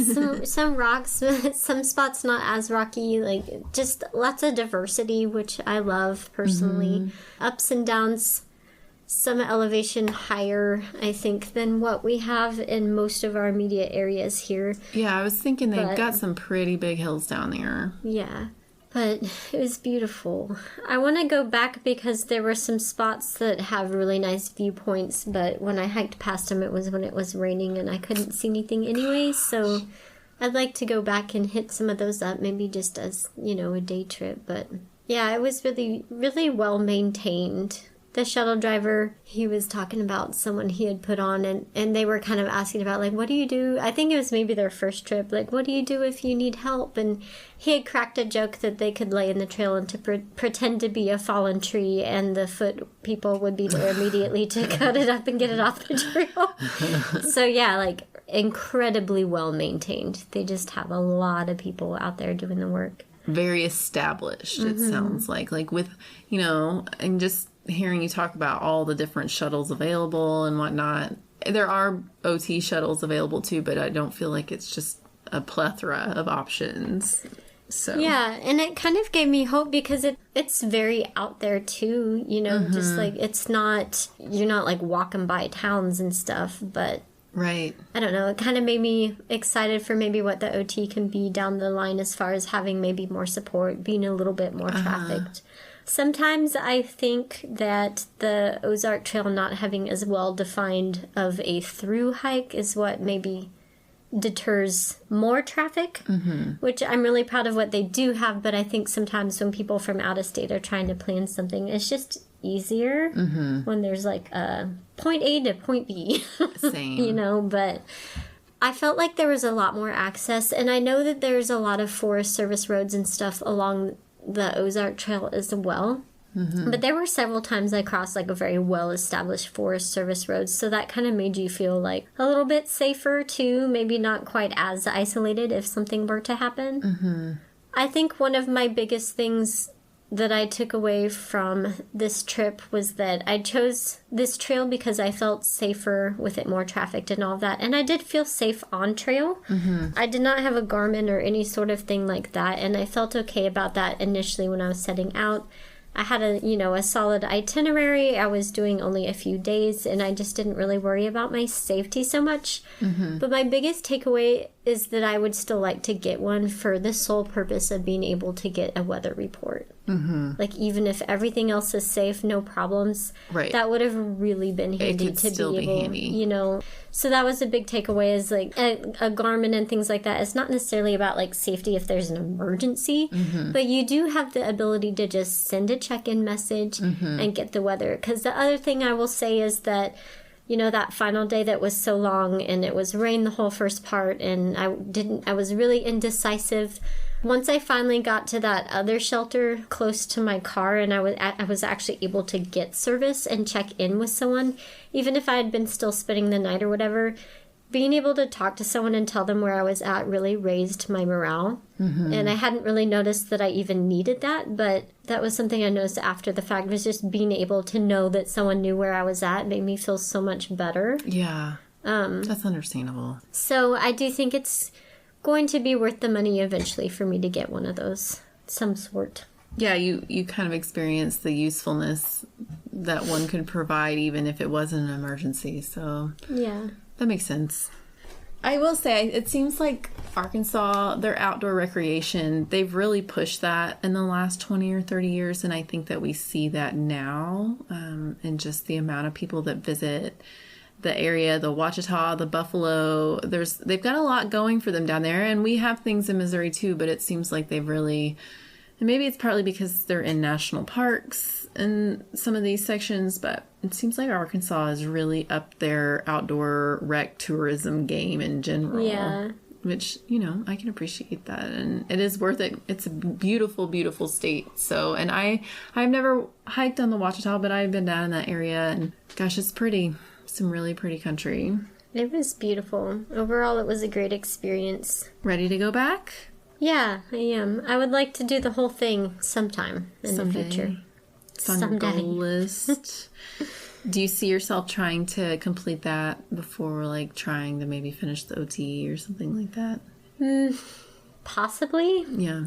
some rocks, some spots not as rocky, like just lots of diversity, which I love personally. Ups and downs. Some elevation higher, I think, than what we have in most of our immediate areas here. Yeah, I was thinking they've got some pretty big hills down there. Yeah, but it was beautiful. I want to go back because there were some spots that have really nice viewpoints, but when I hiked past them, it was when it was raining and I couldn't see anything anyway, so I'd like to go back and hit some of those up, maybe just as, a day trip. But yeah, it was really, really well maintained. The shuttle driver, he was talking about someone he had put on, and they were kind of asking about, like, what do you do? I think it was maybe their first trip. Like, what do you do if you need help? And he had cracked a joke that they could lay in the trail and to pretend to be a fallen tree, and the foot people would be there immediately to cut it up and get it off the trail. So, yeah, like, incredibly well maintained. They just have a lot of people out there doing the work. Very established, it sounds like. Like, with, and just hearing you talk about all the different shuttles available and whatnot. There are OT shuttles available too, but I don't feel like it's just a plethora of options. So yeah, and it kind of gave me hope because it's very out there too, just like you're not like walking by towns and stuff, but right. I don't know, it kind of made me excited for maybe what the OT can be down the line as far as having maybe more support, being a little bit more trafficked. Sometimes I think that the Ozark Trail not having as well defined of a through hike is what maybe deters more traffic, which I'm really proud of what they do have, but I think sometimes when people from out of state are trying to plan something, it's just easier when there's like a point A to point B. Same. But I felt like there was a lot more access, and I know that there's a lot of Forest Service roads and stuff along the Ozark Trail as well. But there were several times I crossed like a very well-established Forest Service road, so that kind of made you feel like a little bit safer too, maybe not quite as isolated if something were to happen. I think one of my biggest things that I took away from this trip was that I chose this trail because I felt safer with it more trafficked and all of that. And I did feel safe on trail. I did not have a Garmin or any sort of thing like that. And I felt okay about that initially when I was setting out. I had a solid itinerary. I was doing only a few days, and I just didn't really worry about my safety so much. But my biggest takeaway is that I would still like to get one for the sole purpose of being able to get a weather report. Like, even if everything else is safe, no problems, that would have really been handy to be able, So that was a big takeaway, is like a Garmin and things like that. It's not necessarily about like safety if there's an emergency, but you do have the ability to just send a check-in message and get the weather. Because the other thing I will say is that, that final day that was so long and it was rain the whole first part, and I was really indecisive. Once I finally got to that other shelter close to my car, and I was actually able to get service and check in with someone, even if I had been still spending the night or whatever, being able to talk to someone and tell them where I was at really raised my morale. And I hadn't really noticed that I even needed that, but that was something I noticed after the fact, was just being able to know that someone knew where I was at made me feel so much better. Yeah, that's understandable. So I do think it's going to be worth the money eventually for me to get one of those, some sort. Yeah, you kind of experience the usefulness that one could provide even if it wasn't an emergency. So yeah, that makes sense. I will say, it seems like Arkansas, their outdoor recreation, they've really pushed that in the last 20 or 30 years. And I think that we see that now in just the amount of people that visit the area, the Ouachita, the Buffalo. They've got a lot going for them down there. And we have things in Missouri too, but it seems like they've really, and maybe it's partly because they're in national parks in some of these sections, but it seems like Arkansas is really up their outdoor rec tourism game in general. Yeah. Which, I can appreciate that. And it is worth it. It's a beautiful, beautiful state. So, and I've never hiked on the Ouachita, but I've been down in that area, and gosh, it's pretty. Some really pretty country. It was beautiful. Overall, it was a great experience. Ready to go back? Yeah, I am. I would like to do the whole thing sometime in the future. It's on your goal list. Do you see yourself trying to complete that before, trying to maybe finish the OT or something like that? Possibly. Yeah.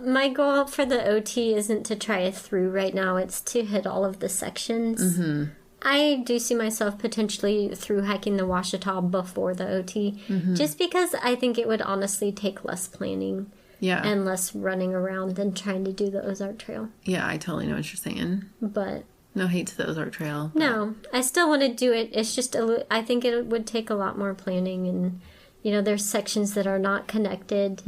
My goal for the OT isn't to try it through right now. It's to hit all of the sections. I do see myself potentially through hiking the Ouachita before the OT, just because I think it would honestly take less planning and less running around than trying to do the Ozark Trail. Yeah, I totally know what you're saying. But no hate to the Ozark Trail. But... No, I still want to do it. It's just, I think it would take a lot more planning, and, there's sections that are not connected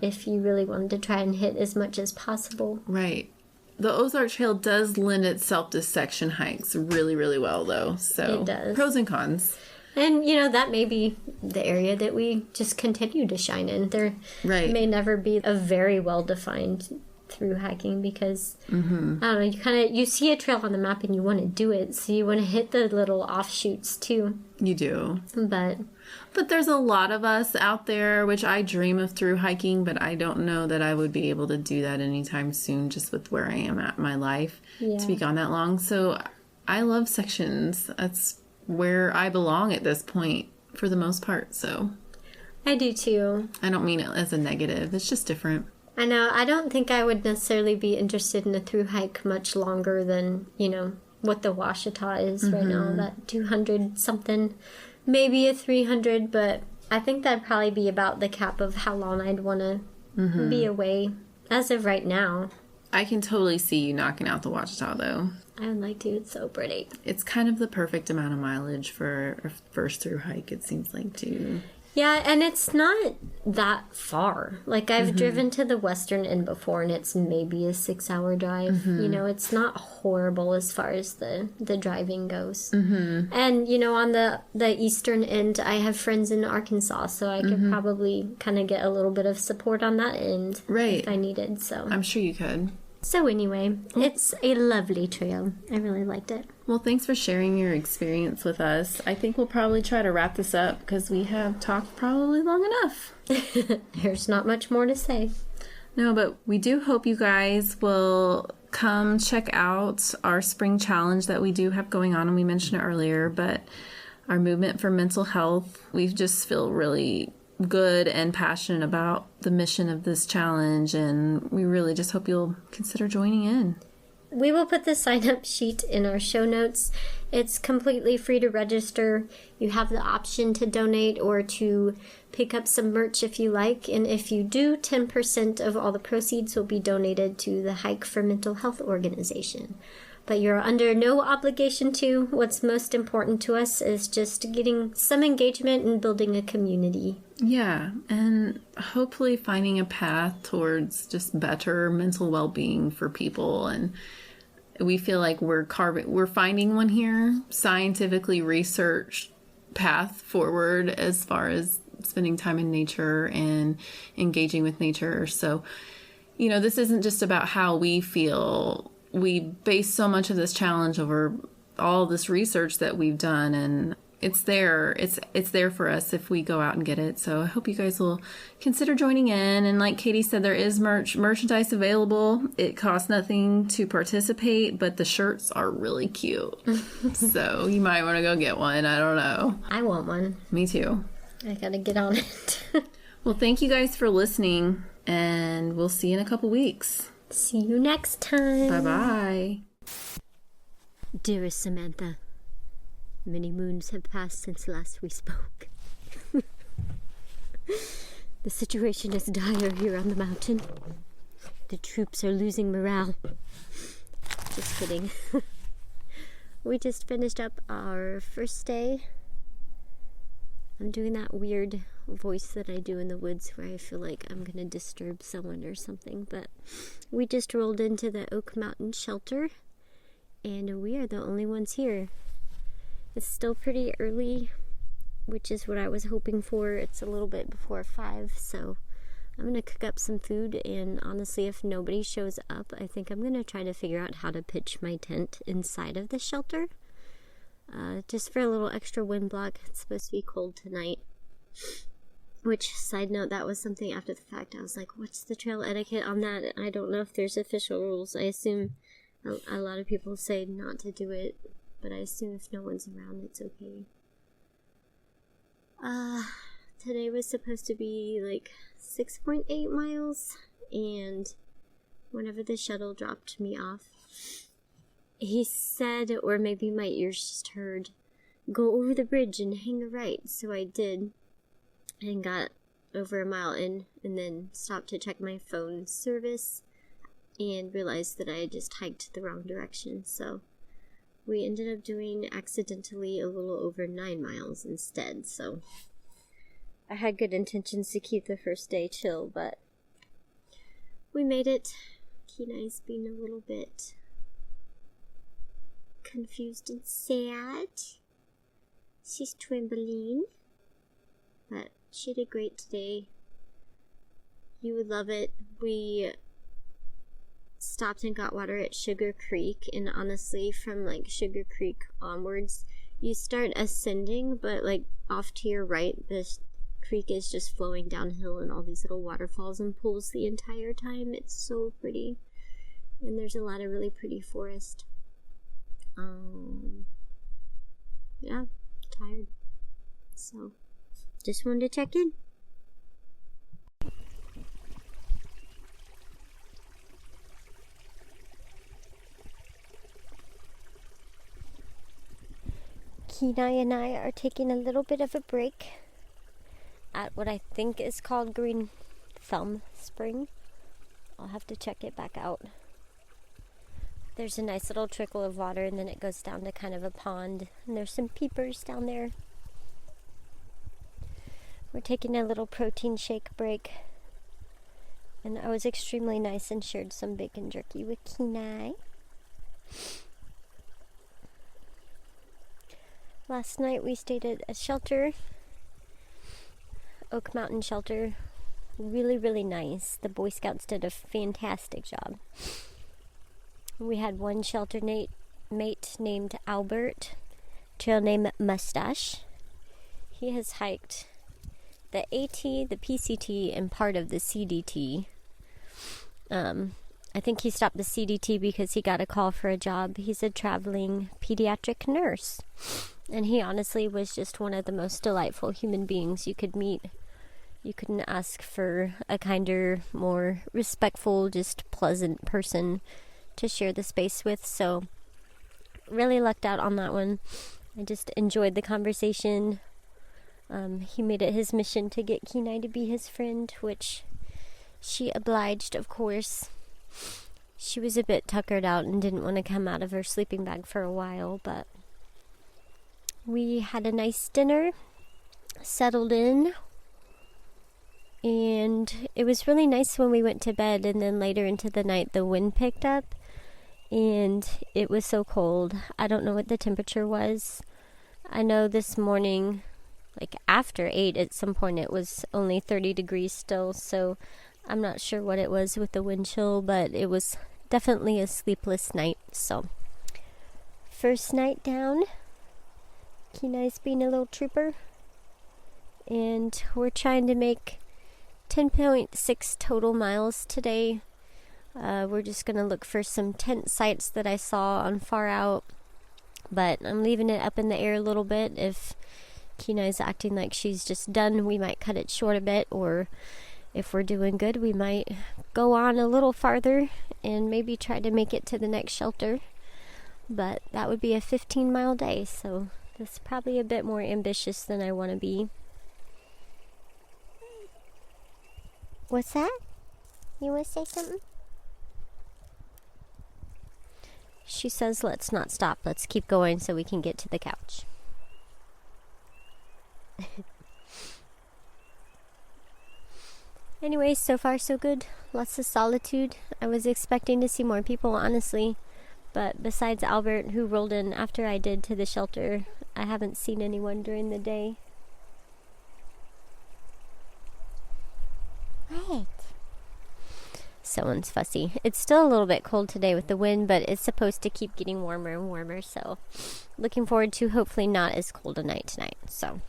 if you really wanted to try and hit as much as possible. Right. The Ozark Trail does lend itself to section hikes really, really well, though. So it does. Pros and cons. And, that may be the area that we just continue to shine in. There may never be a very well-defined through hiking because, I don't know, you see a trail on the map and you want to do it. So you want to hit the little offshoots, too. You do. But there's a lot of us out there, which I dream of through hiking, but I don't know that I would be able to do that anytime soon, just with where I am at in my life, to be gone that long. So I love sections. That's where I belong at this point, for the most part. So I do too. I don't mean it as a negative. It's just different. I know. I don't think I would necessarily be interested in a through hike much longer than, what the Ouachita is right now, that 200 something. Maybe a 300, but I think that'd probably be about the cap of how long I'd want to be away as of right now. I can totally see you knocking out the Ouachita, though. I would like to. It's so pretty. It's kind of the perfect amount of mileage for a first through hike, it seems like, too. Yeah, and it's not that far. I've driven to the western end before, and it's maybe a 6-hour drive. It's not horrible as far as the driving goes. And, on the eastern end, I have friends in Arkansas, so I could probably kind of get a little bit of support on that end if I needed. So I'm sure you could. So anyway, it's a lovely trail. I really liked it. Well, thanks for sharing your experience with us. I think we'll probably try to wrap this up because we have talked probably long enough. There's not much more to say. No, but we do hope you guys will come check out our spring challenge that we do have going on. And we mentioned it earlier, but our movement for mental health, we just feel really good and passionate about the mission of this challenge. And we really just hope you'll consider joining in. We will put the sign-up sheet in our show notes. It's completely free to register. You have the option to donate or to pick up some merch if you like. And if you do, 10% of all the proceeds will be donated to the Hike for Mental Health organization. But you're under no obligation to. What's most important to us is just getting some engagement and building a community. Yeah, and hopefully finding a path towards just better mental well-being for people. And we feel like we're finding one here, scientifically researched path forward as far as spending time in nature and engaging with nature. So, this isn't just about how we feel. We base so much of this challenge over all this research that we've done, and it's there. It's there for us if we go out and get it. So I hope you guys will consider joining in. And like Katy said, there is merchandise available. It costs nothing to participate, but the shirts are really cute. So you might want to go get one. I don't know. I want one. Me too. I gotta get on it. Well, thank you guys for listening, and we'll see you in a couple weeks. See you next time. Bye-bye. Dearest Samantha, many moons have passed since last we spoke. The situation is dire here on the mountain. The troops are losing morale. Just kidding. We just finished up our first day. I'm doing that weird voice that I do in the woods where I feel like I'm going to disturb someone or something. But we just rolled into the Oak Mountain shelter, and we are the only ones here. It's still pretty early, which is what I was hoping for. It's a little bit before 5, so I'm going to cook up some food. And honestly, if nobody shows up, I think I'm going to try to figure out how to pitch my tent inside of the shelter. Just for a little extra wind block. It's supposed to be cold tonight. Which, side note, that was something after the fact. I was like, what's the trail etiquette on that? I don't know if there's official rules. I assume a lot of people say not to do it, but I assume if no one's around, it's okay. Today was supposed to be like 6.8 miles, and whenever the shuttle dropped me off, he said, or maybe my ears just heard, go over the bridge and hang a right. So I did, and got over a mile in, and then stopped to check my phone service, and realized that I had just hiked the wrong direction. So we ended up doing accidentally a little over 9 miles instead. So I had good intentions to keep the first day chill, but we made it. Kenai's being a little bit confused and sad. She's trembling, but she did great today. You would love it. We stopped and got water at Sugar Creek, and honestly, from like Sugar Creek onwards, you start ascending, but like off to your right, this creek is just flowing downhill and all these little waterfalls and pools the entire time. It's so pretty, and there's a lot of really pretty forest. Yeah, tired. So, just wanted to check in. Kenai and I are taking a little bit of a break at what I think is called Green Thumb Spring. I'll have to check it back out. There's a nice little trickle of water, and then it goes down to kind of a pond, and there's some peepers down there. We're taking a little protein shake break, and I was extremely nice and shared some bacon jerky with Kenai. Last night we stayed at a shelter, Oak Mountain Shelter. Really, really nice. The Boy Scouts did a fantastic job. We had one shelter mate named Albert, trail name Mustache. He has hiked the AT, the PCT, and part of the CDT. I think he stopped the CDT because he got a call for a job. He's a traveling pediatric nurse. And he honestly was just one of the most delightful human beings you could meet. You couldn't ask for a kinder, more respectful, just pleasant person to share the space with. So, really lucked out on that one. I just enjoyed the conversation. He made it his mission to get Kenai to be his friend, which she obliged, of course. She was a bit tuckered out and didn't want to come out of her sleeping bag for a while, but we had a nice dinner, settled in, and it was really nice when we went to bed, and then later into the night the wind picked up, and it was so cold. I don't know what the temperature was. I know this morning, like after 8 at some point, it was only 30 degrees still, so I'm not sure what it was with the wind chill, but it was definitely a sleepless night. So, first night down, Kenai's being a little trooper, and we're trying to make 10.6 total miles today. We're just going to look for some tent sites that I saw on Far Out, but I'm leaving it up in the air a little bit. If Kenai's acting like she's just done, we might cut it short a bit, or if we're doing good, we might go on a little farther and maybe try to make it to the next shelter. But that would be a 15-mile day, so that's probably a bit more ambitious than I want to be. What's that? You want to say something? She says, let's not stop. Let's keep going so we can get to the couch. Anyway, so far so good. Lots of solitude. I was expecting to see more people, honestly. But besides Albert, who rolled in after I did to the shelter, I haven't seen anyone during the day. Right. Someone's fussy. It's still a little bit cold today with the wind, but it's supposed to keep getting warmer and warmer, so looking forward to hopefully not as cold a night tonight. So,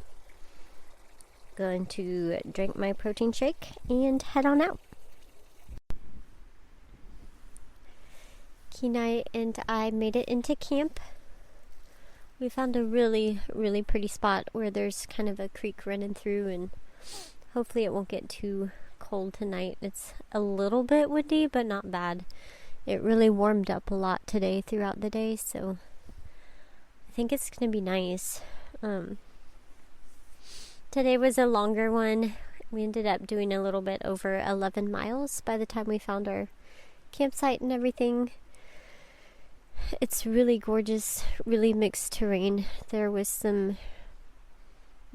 going to drink my protein shake and head on out. Kenai and I made it into camp. We found a really, really pretty spot where there's kind of a creek running through, and hopefully it won't get too cold tonight. It's a little bit windy, but not bad. It really warmed up a lot today throughout the day, so I think it's going to be nice. Today was a longer one. We ended up doing a little bit over 11 miles by the time we found our campsite and everything. It's really gorgeous, really mixed terrain. There was some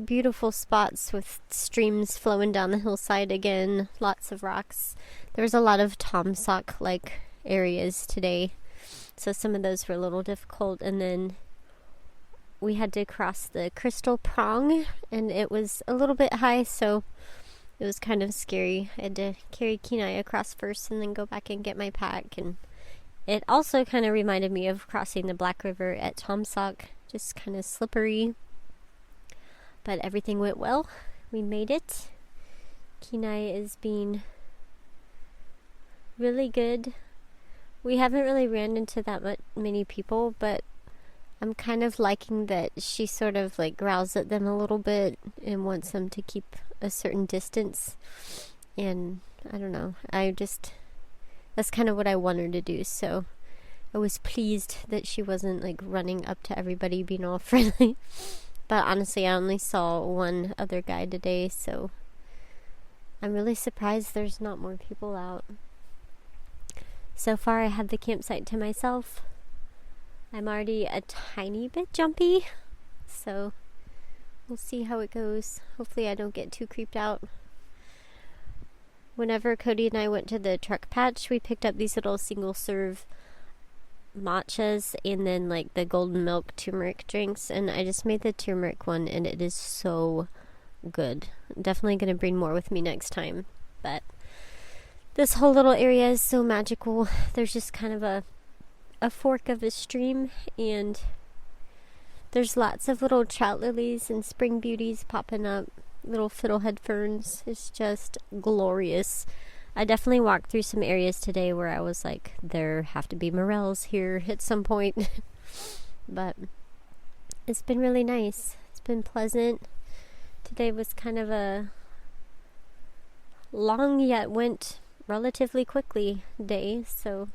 beautiful spots with streams flowing down the hillside again, lots of rocks. There was a lot of Tom Sock-like areas today, so some of those were a little difficult, and then we had to cross the Crystal Prong, and it was a little bit high, so it was kind of scary. I had to carry Kenai across first and then go back and get my pack, and it also kind of reminded me of crossing the Black River at Tom Sock, just kind of slippery. But everything went well. We made it. Kenai is being really good. We haven't really ran into that many people, but I'm kind of liking that she sort of like growls at them a little bit and wants them to keep a certain distance. And I don't know. That's kind of what I want her to do. So I was pleased that she wasn't like running up to everybody being all friendly. But honestly, I only saw one other guy today, so I'm really surprised there's not more people out. So far, I have the campsite to myself. I'm already a tiny bit jumpy, so we'll see how it goes. Hopefully, I don't get too creeped out. Whenever Cody and I went to the truck patch, we picked up these little single-serve matchas and then like the golden milk turmeric drinks, and I just made the turmeric one and it is so good. Definitely gonna bring more with me next time. But this whole little area is so magical. There's just kind of a fork of a stream, and there's lots of little trout lilies and spring beauties popping up, little fiddlehead ferns. It's just glorious. I definitely walked through some areas today where I was like, there have to be morels here at some point. But it's been really nice. It's been pleasant. Today was kind of a long yet went relatively quickly day, so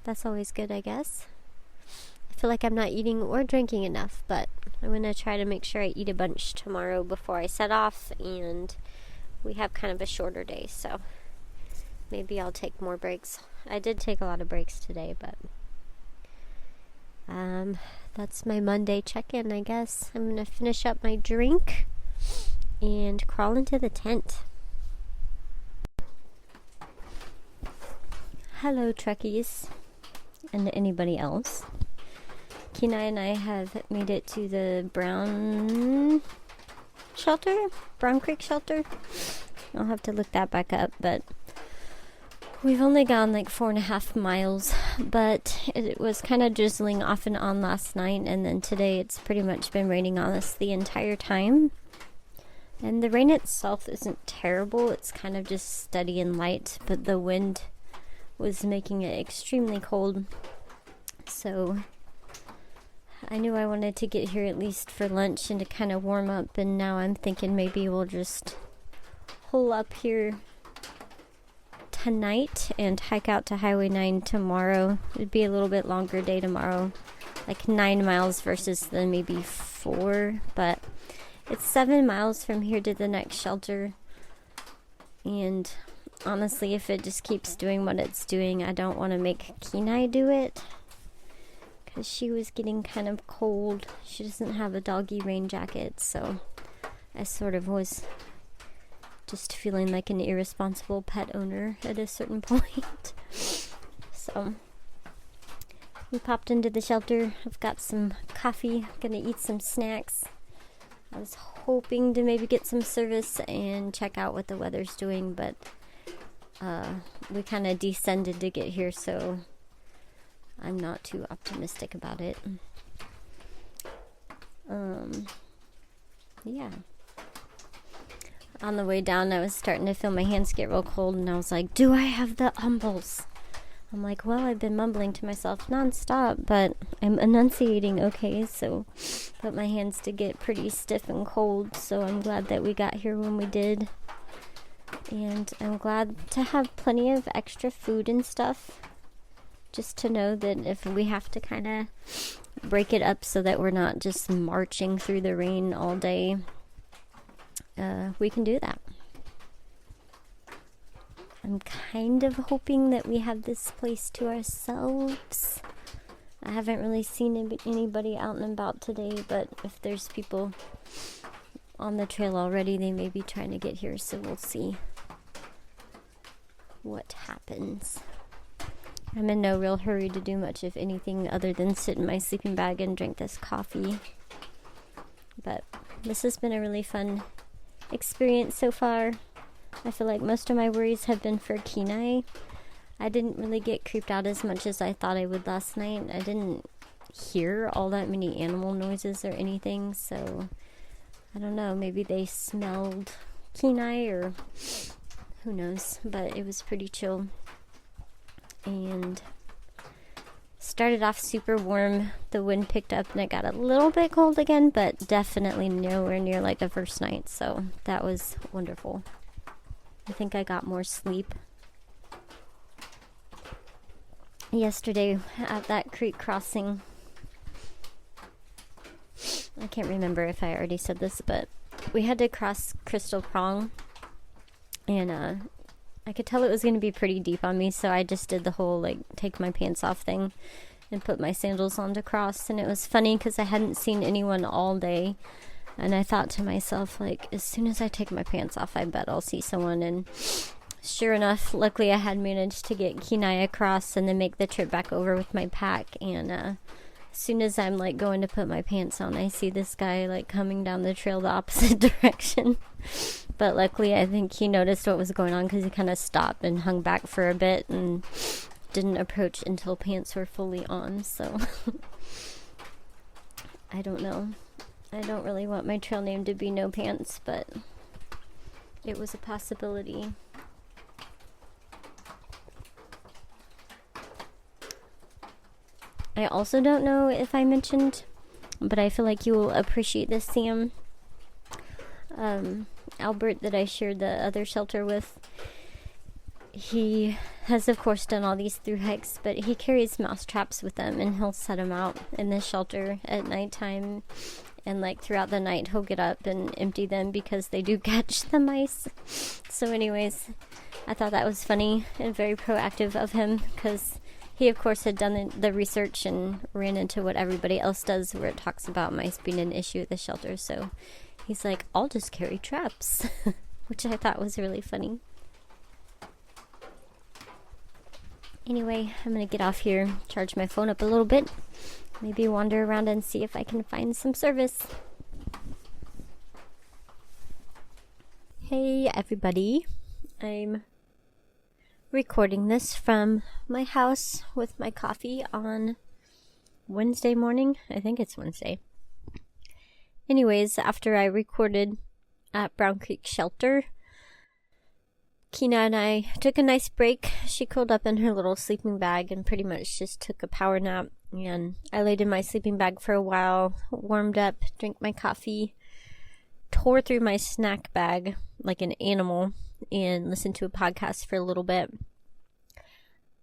that's always good, I guess. I feel like I'm not eating or drinking enough, but I'm going to try to make sure I eat a bunch tomorrow before I set off, and we have kind of a shorter day, so maybe I'll take more breaks. I did take a lot of breaks today, but that's my Monday check-in, I guess. I'm going to finish up my drink and crawl into the tent. Hello, Trekkies, and anybody else. Kenai and I have made it to the Brown Creek shelter. I'll have to look that back up, but we've only gone like 4.5 miles, but it was kind of drizzling off and on last night, and then today it's pretty much been raining on us the entire time. And the rain itself isn't terrible, it's kind of just steady and light, but the wind was making it extremely cold. So I knew I wanted to get here at least for lunch and to kind of warm up, and now I'm thinking maybe we'll just hole up here tonight and hike out to Highway 9 tomorrow. It'd be a little bit longer day tomorrow, like 9 miles versus the maybe 4, but it's 7 miles from here to the next shelter, and honestly, if it just keeps doing what it's doing, I don't want to make Kenai do it, because she was getting kind of cold. She doesn't have a doggy rain jacket, so I sort of was just feeling like an irresponsible pet owner at a certain point. So we popped into the shelter. I've got some coffee, gonna eat some snacks. I was hoping to maybe get some service and check out what the weather's doing, but we kind of descended to get here, so I'm not too optimistic about it. Yeah. On the way down, I was starting to feel my hands get real cold, and I was like, do I have the umbles? I'm like, well, I've been mumbling to myself nonstop, but I'm enunciating okay, so, but my hands did get pretty stiff and cold, so I'm glad that we got here when we did. And I'm glad to have plenty of extra food and stuff, just to know that if we have to kind of break it up so that we're not just marching through the rain all day, we can do that. I'm kind of hoping that we have this place to ourselves. I haven't really seen anybody out and about today, but if there's people on the trail already, they may be trying to get here, so we'll see what happens. I'm in no real hurry to do much, if anything, other than sit in my sleeping bag and drink this coffee. But this has been a really fun experience so far. I feel like most of my worries have been for Kenai. I didn't really get creeped out as much as I thought I would last night. I didn't hear all that many animal noises or anything, so I don't know, maybe they smelled Kenai, or who knows, but it was pretty chill. And started off super warm. The wind picked up and it got a little bit cold again, but definitely nowhere near like the first night, so that was wonderful. I think I got more sleep yesterday at that creek crossing. I can't remember if I already said this, but we had to cross Crystal Prong, and I could tell it was going to be pretty deep on me, so I just did the whole like take my pants off thing and put my sandals on to cross. And it was funny because I hadn't seen anyone all day, and I thought to myself, like, as soon as I take my pants off, I bet I'll see someone. And sure enough, luckily I had managed to get Kenai across and then make the trip back over with my pack. And as soon as I'm like going to put my pants on, I see this guy like coming down the trail the opposite direction. But luckily I think he noticed what was going on, because he kind of stopped and hung back for a bit and didn't approach until pants were fully on. So I don't know. I don't really want my trail name to be No Pants, but it was a possibility. I also don't know if I mentioned, but I feel like you will appreciate this, Sam. Albert, that I shared the other shelter with, he has of course done all these through hikes, but he carries mouse traps with him, and he'll set them out in the shelter at nighttime, and like throughout the night he'll get up and empty them because they do catch the mice. So anyways, I thought that was funny and very proactive of him, because he of course had done the research and ran into what everybody else does, where it talks about mice being an issue at the shelter. So he's like, I'll just carry traps, which I thought was really funny. Anyway, I'm going to get off here, charge my phone up a little bit, maybe wander around and see if I can find some service. Hey everybody, I'm recording this from my house with my coffee on Wednesday morning. I think it's Wednesday. Anyways, after I recorded at Brown Creek Shelter, Kina and I took a nice break. She curled up in her little sleeping bag and pretty much just took a power nap. And I laid in my sleeping bag for a while, warmed up, drank my coffee, tore through my snack bag like an animal, and listened to a podcast for a little bit.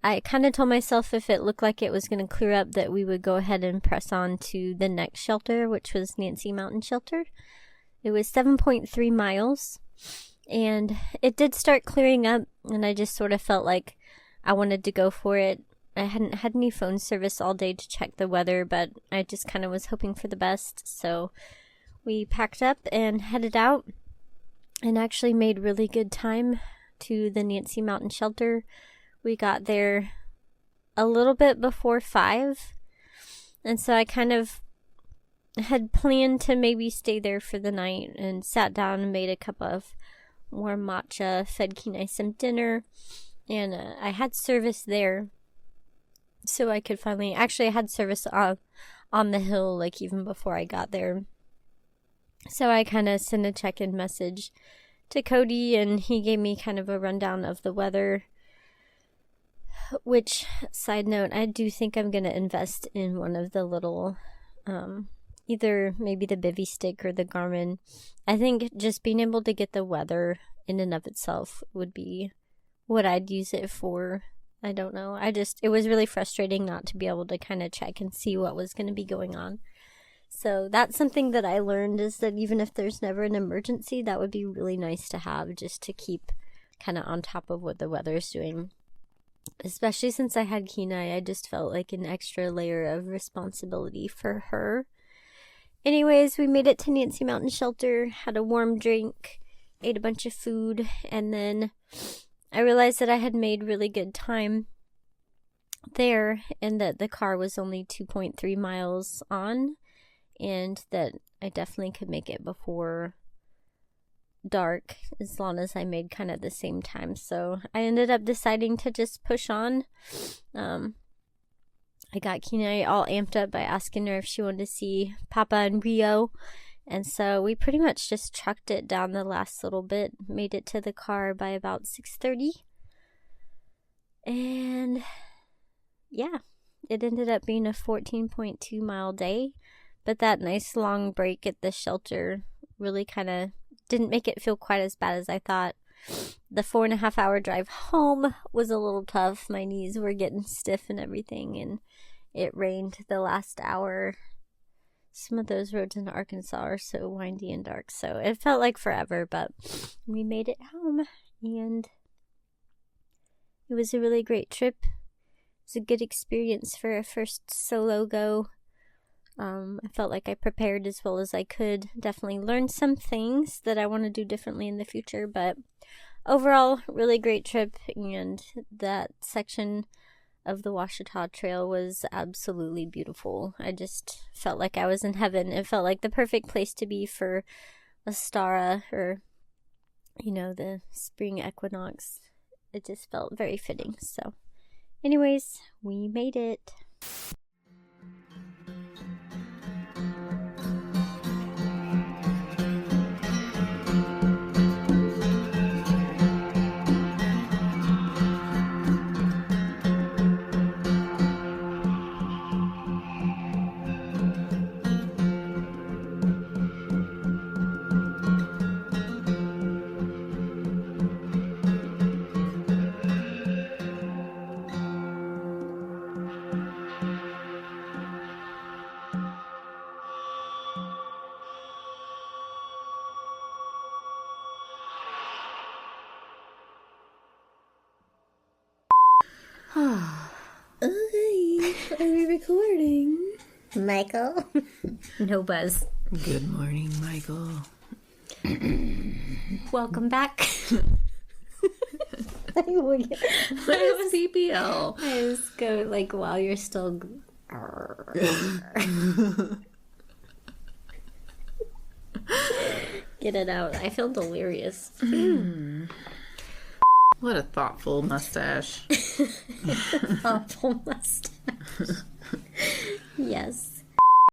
I kind of told myself if it looked like it was going to clear up that we would go ahead and press on to the next shelter, which was Nancy Mountain Shelter. It was 7.3 miles. And it did start clearing up, and I just sort of felt like I wanted to go for it. I hadn't had any phone service all day to check the weather, but I just kind of was hoping for the best. So we packed up and headed out, and actually made really good time to the Nancy Mountain Shelter. We got there a little bit before 5, and so I kind of had planned to maybe stay there for the night, and sat down and made a cup of warm matcha, fed Kenai some dinner, and I had service there, so I could finally, actually I had service on the hill, like even before I got there. So I kind of sent a check-in message to Cody, and he gave me kind of a rundown of the weather, which, side note, I do think I'm going to invest in one of the little, either maybe the Bivy stick or the Garmin. I think just being able to get the weather in and of itself would be what I'd use it for. I don't know. It was really frustrating not to be able to kind of check and see what was going to be going on. So that's something that I learned, is that even if there's never an emergency, that would be really nice to have, just to keep kind of on top of what the weather is doing. Especially since I had Kenai, I just felt like an extra layer of responsibility for her. Anyways, we made it to Nancy Mountain Shelter, had a warm drink, ate a bunch of food, and then I realized that I had made really good time there, and that the car was only 2.3 miles on, and that I definitely could make it before dark, as long as I made kind of the same time. So I ended up deciding to just push on. I got Kenai all amped up by asking her if she wanted to see Papa and Rio. And so we pretty much just trucked it down the last little bit, made it to the car by about 6:30. And yeah, it ended up being a 14.2 mile day. But that nice long break at the shelter really kind of didn't make it feel quite as bad as I thought. The 4.5 hour drive home was a little tough. My knees were getting stiff and everything, and it rained the last hour. Some of those roads in Arkansas are so windy and dark, so it felt like forever, but we made it home, and it was a really great trip. It was a good experience for a first solo go. I felt like I prepared as well as I could. Definitely learned some things that I want to do differently in the future, but overall, really great trip, and that section of the Ouachita Trail was absolutely beautiful. I just felt like I was in heaven. It felt like the perfect place to be for a Stara, or, the spring equinox. It just felt very fitting. So, anyways, we made it. Okay, are we recording? Michael? No buzz. Good morning, Michael. Welcome back. What is PPL? I was going like while you're still... Get it out. I feel delirious. What a thoughtful mustache. Thoughtful mustache. Yes.